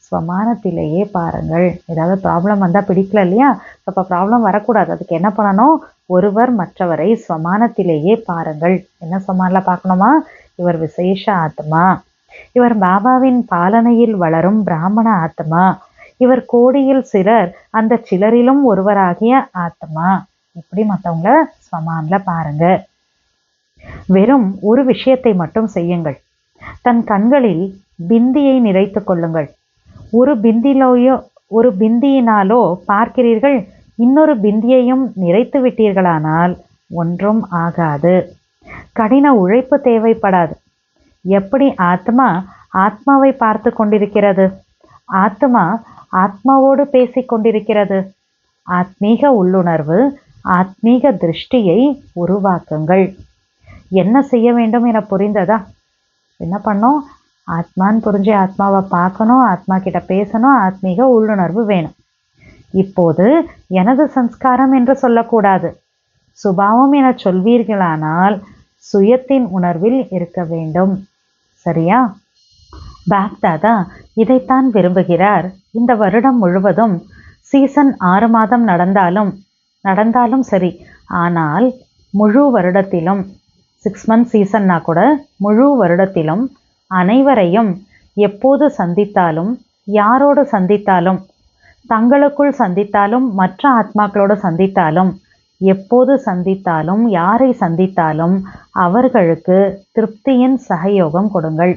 ஸ்வமானத்திலேயே பாருங்கள். ஏதாவது ப்ராப்ளம் வந்தால் பிடிக்கல இல்லையா, அப்போ ப்ராப்ளம் வரக்கூடாது. அதுக்கு என்ன பண்ணணும்? ஒருவர் மற்றவரை ஸ்வமானத்திலேயே பாருங்கள். என்ன ஸ்வமானில் பார்க்கணுமா? இவர் விசேஷ ஆத்மா, இவர் பாபாவின் பாலனையில் வளரும் பிராமண ஆத்மா, இவர் கோடியில் சிலர், அந்த சிலரிலும் ஒருவராகிய ஆத்மா. இப்படி மற்றவங்கள ஸ்வமானில் பாருங்க. வெறும் ஒரு விஷயத்தை மட்டும் செய்யுங்கள். தன் கண்களில் பிந்தியை நிறைத்து கொள்ளுங்கள். ஒரு பிந்தியினாலோ பார்க்கிறீர்கள், இன்னொரு பிந்தியையும் நிறைத்து விட்டீர்களானால் ஒன்றும் ஆகாது. கடின உழைப்பு தேவைப்படாது. எப்படி ஆத்மாவை பார்த்து கொண்டிருக்கிறது, ஆத்மா ஆத்மாவோடு பேசிக் கொண்டிருக்கிறது. ஆத்மீக உள்ளுணர்வு, ஆத்மீக திருஷ்டியை உருவாக்குங்கள். என்ன செய்ய வேண்டும் என புரிந்ததா? என்ன பண்ணோம்? ஆத்மான்னு புரிஞ்சு ஆத்மாவை பார்க்கணும், ஆத்மா கிட்ட பேசணும், ஆத்மீக உள்ளுணர்வு வேணும். இப்போது எனது சன்ஸ்காரம் என்று சொல்லக்கூடாது. சுபாவம் என சொல்வீர்களானால் சுயத்தின் உணர்வில் இருக்க வேண்டும். சரியா? பாப்தாதா இதைத்தான் விரும்புகிறார். இந்த வருடம் முழுவதும் சீசன் 6 மாதம் நடந்தாலும் சரி, ஆனால் முழு வருடத்திலும் 6 month சீசன்னா கூட முழு வருடத்திலும் அனைவரையும் எப்போது சந்தித்தாலும், யாரோடு சந்தித்தாலும், தங்களுக்குள் சந்தித்தாலும், மற்ற ஆத்மாக்களோடு சந்தித்தாலும், எப்போது சந்தித்தாலும், யாரை சந்தித்தாலும் அவர்களுக்கு திருப்தியின் சகயோகம் கொடுங்கள்.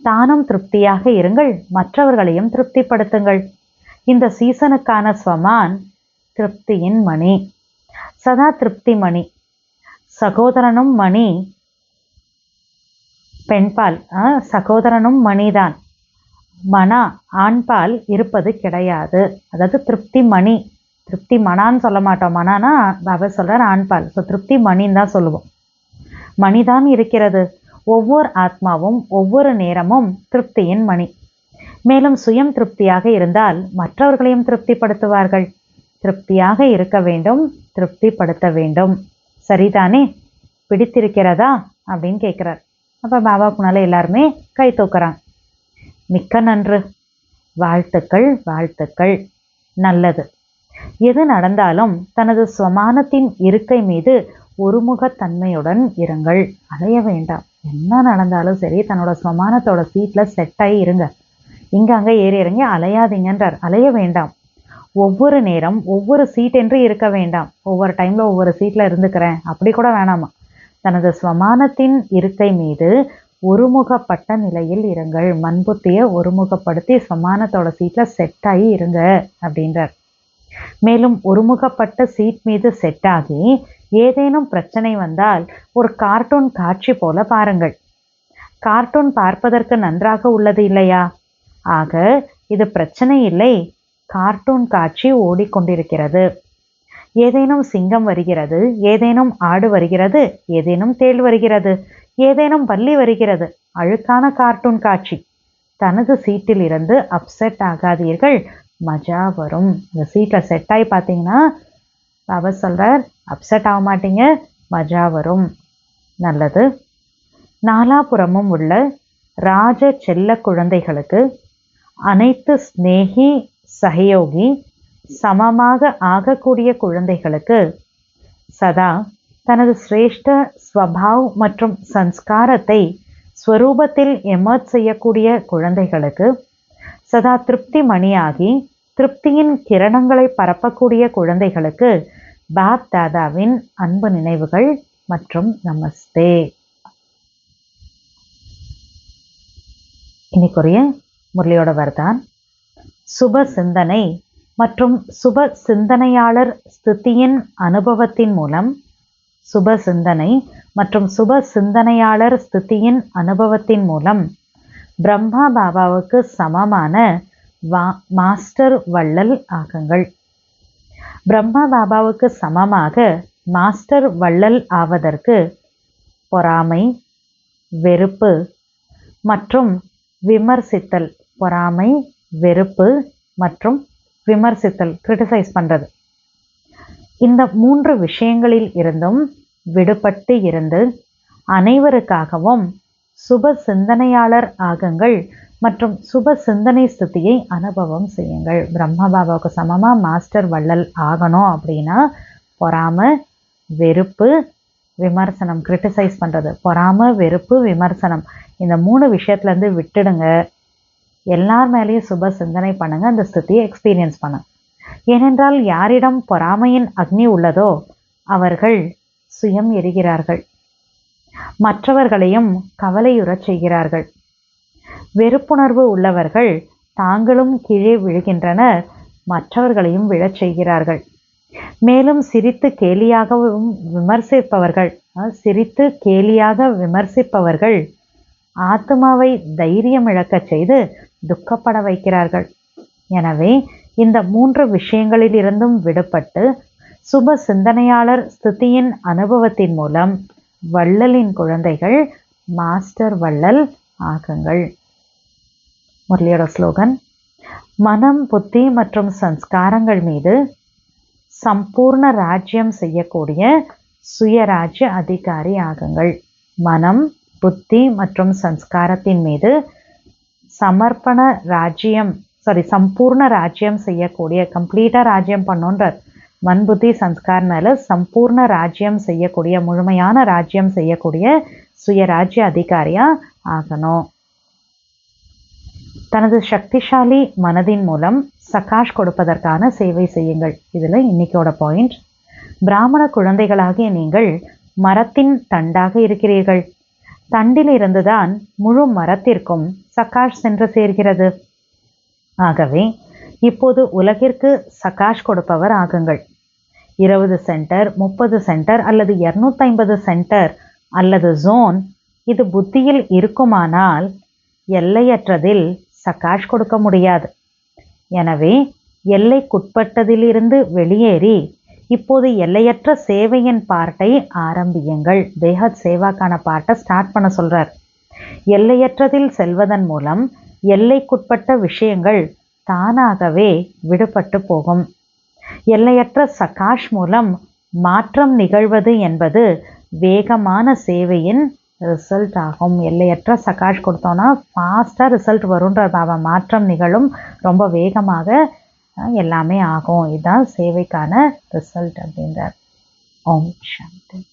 தானும் திருப்தியாக இருங்கள், மற்றவர்களையும் திருப்திப்படுத்துங்கள். இந்த சீசனுக்கான ஸ்வமான் திருப்தியின் மணி, சதா திருப்தி மணி. சகோதரனும் மணி பெண்பால், சகோதரனும் மணிதான். மனா ஆண்பால் இருப்பது கிடையாது. அதாவது திருப்தி மணி, திருப்தி மனான்னு சொல்ல மாட்டோம். மனானா பாபா சொல்றார் ஆண்பால். ஸோ திருப்தி மணின்னு தான் சொல்லுவோம். மணிதான் இருக்கிறது. ஒவ்வொரு ஆத்மாவும் ஒவ்வொரு நேரமும் திருப்தியின் மணி. மேலும் சுயம் திருப்தியாக இருந்தால் மற்றவர்களையும் திருப்திப்படுத்துவார்கள். திருப்தியாக இருக்க வேண்டும், திருப்திப்படுத்த வேண்டும். சரிதானே? பிடித்திருக்கிறதா அப்படின்னு கேட்குறார். அப்போ பாபாவுக்குனால எல்லாருமே கை தூக்குறாங்க. மிக்க நன்று, வாழ்த்துக்கள், வாழ்த்துக்கள், நல்லது. எது நடந்தாலும் தனது ஸ்வமானத்தின் இருக்கை மீது ஒருமுகத்தன்மையுடன் இருங்கள். அலைய வேண்டாம். என்ன நடந்தாலும் சரி, தன்னோட ஸ்வமானத்தோட சீட்டில் செட் ஆகி இருங்க. இங்கே அங்கே ஏறி இறங்கி அலையாதீங்கன்றார். அலைய வேண்டாம். ஒவ்வொரு நேரம் ஒவ்வொரு சீட் என்று இருக்க வேண்டாம். ஒவ்வொரு டைமில் ஒவ்வொரு சீட்டில் இருந்துக்கிறேன் அப்படி கூட வேணாமா. தனது ஸ்வமானத்தின் இருக்கை மீது ஒருமுகப்பட்ட நிலையில் இருங்கள். மண்புத்தியை ஒருமுகப்படுத்தி ஸ்வமானத்தோட சீட்டில் செட் ஆகி இருங்க அப்படின்றார். மேலும் ஒருமுகப்பட்ட சீட் மீது செட் ஆகி ஏதேனும் பிரச்சனை வந்தால் ஒரு கார்ட்டூன் காட்சி போல பாருங்கள். கார்ட்டூன் பார்ப்பதற்கு நன்றாக உள்ளது இல்லையா? ஆக இது பிரச்சனை இல்லை, கார்ட்டூன் காட்சி ஓடிக்கொண்டிருக்கிறது. ஏதேனும் சிங்கம் வருகிறது, ஏதேனும் ஆடு வருகிறது, ஏதேனும் தேள் வருகிறது, ஏதேனும் பல்லி வருகிறது. அழுக்கான கார்ட்டூன் காட்சி. தனது சீட்டில் இருந்து அப்செட் ஆகாதீர்கள், மஜா வரும். இந்த சீட்டில் செட் ஆகி பார்த்தீங்கன்னா பாபா சொல்கிறார், அப்செட் ஆக மாட்டீங்க, மஜா வரும். நல்லது. நாலாபுறமும் உள்ள ராஜ செல்ல குழந்தைகளுக்கு, அனைத்து ஸ்நேகி சகயோகி சமமாக ஆகக்கூடிய குழந்தைகளுக்கு, சதா தனது சிரேஷ்ட ஸ்வபாவ் மற்றும் சன்ஸ்காரத்தை ஸ்வரூபத்தில் எமர்ஜ் செய்யக்கூடிய குழந்தைகளுக்கு, சதா திருப்தி மணியாகி திருப்தியின் கிரணங்களை பரப்பக்கூடிய குழந்தைகளுக்கு பாப் தாதாவின் அன்பு நினைவுகள் மற்றும் நமஸ்தே. இன்னைக்குரிய முரளியோட வரதான், சுப சிந்தனை மற்றும் சுப சிந்தனையாளர் ஸ்திதியின் அனுபவத்தின் மூலம், சுப சிந்தனை மற்றும் சுப சிந்தனையாளர் ஸ்திதியின் அனுபவத்தின் மூலம் பிரம்மா பாபாவுக்கு சமமான மாஸ்டர் வள்ளல் ஆகுங்கள். பிரம்மா பாபாவுக்கு சமமாக மாஸ்டர் வள்ளல் ஆவதற்கு பொறாமை, வெறுப்பு மற்றும் விமர்சித்தல், பொறாமை, வெறுப்பு மற்றும் விமர்சித்தல், கிரிட்டிசைஸ் பண்ணுறது, இந்த 3 விஷயங்களில் இருந்தும் விடுபட்டு இருந்து அனைவருக்காகவும் சுப சிந்தனையாளர் ஆகுங்கள் மற்றும் சுப சிந்தனை ஸ்திதியை அனுபவம் செய்யுங்கள். பிரம்மா பாபாவுக்கு சமமாக மாஸ்டர் வள்ளல் ஆகணும் அப்படின்னா பொறாமை, வெறுப்பு, விமர்சனம், கிரிட்டிசைஸ் பண்ணுறது, பொறாமை, வெறுப்பு, விமர்சனம், இந்த 3 விஷயத்துலேருந்து விட்டுடுங்க. எல்லார் மேலேயும் சுப சிந்தனை பண்ணுங்க, அந்த ஸ்திதியை எக்ஸ்பீரியன்ஸ் பண்ணுங்க. ஏனென்றால் யாரிடம் பொறாமையின் அக்னி உள்ளதோ அவர்கள் சுயம் எரிகிறார்கள், மற்றவர்களையும் கவலையுறச் செய்கிறார்கள். வெறுப்புணர்வு உள்ளவர்கள் தாங்களும் கீழே விழுகின்றனர், மற்றவர்களையும் விழச் செய்கிறார்கள். மேலும் சிரித்து கேலியாக விமர்சிப்பவர்கள் ஆத்மாவை தைரியம் இழக்கச் செய்து துக்கப்பட வைக்கிறார்கள். எனவே இந்த 3 விஷயங்களில் இருந்தும் விடுபட்டு சுப சிந்தனையாளர் ஸ்திதியின் அனுபவத்தின் மூலம் வள்ளலின் குழந்தைகள் மாஸ்டர் வள்ளல் ஆகுங்கள். முரளியோட ஸ்லோகன், மனம், புத்தி மற்றும் சன்ஸ்காரங்கள் மீது சம்பூர்ண ராஜ்யம் செய்யக்கூடிய சுயராஜ்ய அதிகாரி ஆகுங்கள். மனம், புத்தி மற்றும் சன்ஸ்காரத்தின் மீது சம்பூர்ண ராஜ்யம் செய்யக்கூடிய, கம்ப்ளீட்டாக ராஜ்யம் பண்ணுன்றார். மன், புத்தி, சன்ஸ்கார் மேலே சம்பூர்ண ராஜ்யம் செய்யக்கூடிய, முழுமையான ராஜ்யம் செய்யக்கூடிய சுயராஜ்ய அதிகாரியாக ஆகணும். தனது சக்திசாலி மனதின் மூலம் சகாஷ் கொடுப்பதற்கான சேவை செய்யுங்கள். இதில் இன்னைக்கோட பாயிண்ட், பிராமண குழந்தைகளாகிய நீங்கள் மரத்தின் தண்டாக இருக்கிறீர்கள். தண்டில் இருந்துதான் முழு மரத்திற்கும் சகாஷ் சென்று சேர்கிறது. ஆகவே இப்போது உலகிற்கு சகாஷ் கொடுப்பவர் ஆகுங்கள். 20 சென்டர், 30 சென்டர் அல்லது 250 சென்டர் அல்லது ஜோன் இது புத்தியில் இருக்குமானால் எல்லையற்றதில் சகாஷ் கொடுக்க முடியாது. எனவே எல்லைக்குட்பட்டதிலிருந்து வெளியேறி இப்போது எல்லையற்ற சேவையின் பார்ட்டை ஆரம்பியுங்கள். பேஹத் சேவாக்கான பார்ட்டை ஸ்டார்ட் பண்ண சொல்றார். எல்லையற்றதில் செல்வதன் மூலம் எல்லைக்குட்பட்ட விஷயங்கள் தானாகவே விடுபட்டு போகும். எல்லையற்ற சகாஷ் மூலம் மாற்றம் நிகழ்வது என்பது வேகமான சேவையின் ரிசல்ட் ஆகும். எல்லையற்ற சகாஷ் கொடுத்தோன்னா ஃபாஸ்ட்டாக ரிசல்ட் வரும்ன்ற பாபா. மாற்றம் நிகழும், ரொம்ப வேகமாக எல்லாமே ஆகும். இதுதான் சேவைக்கான ரிசல்ட் அப்படின்றார். ஓம் சாந்தி.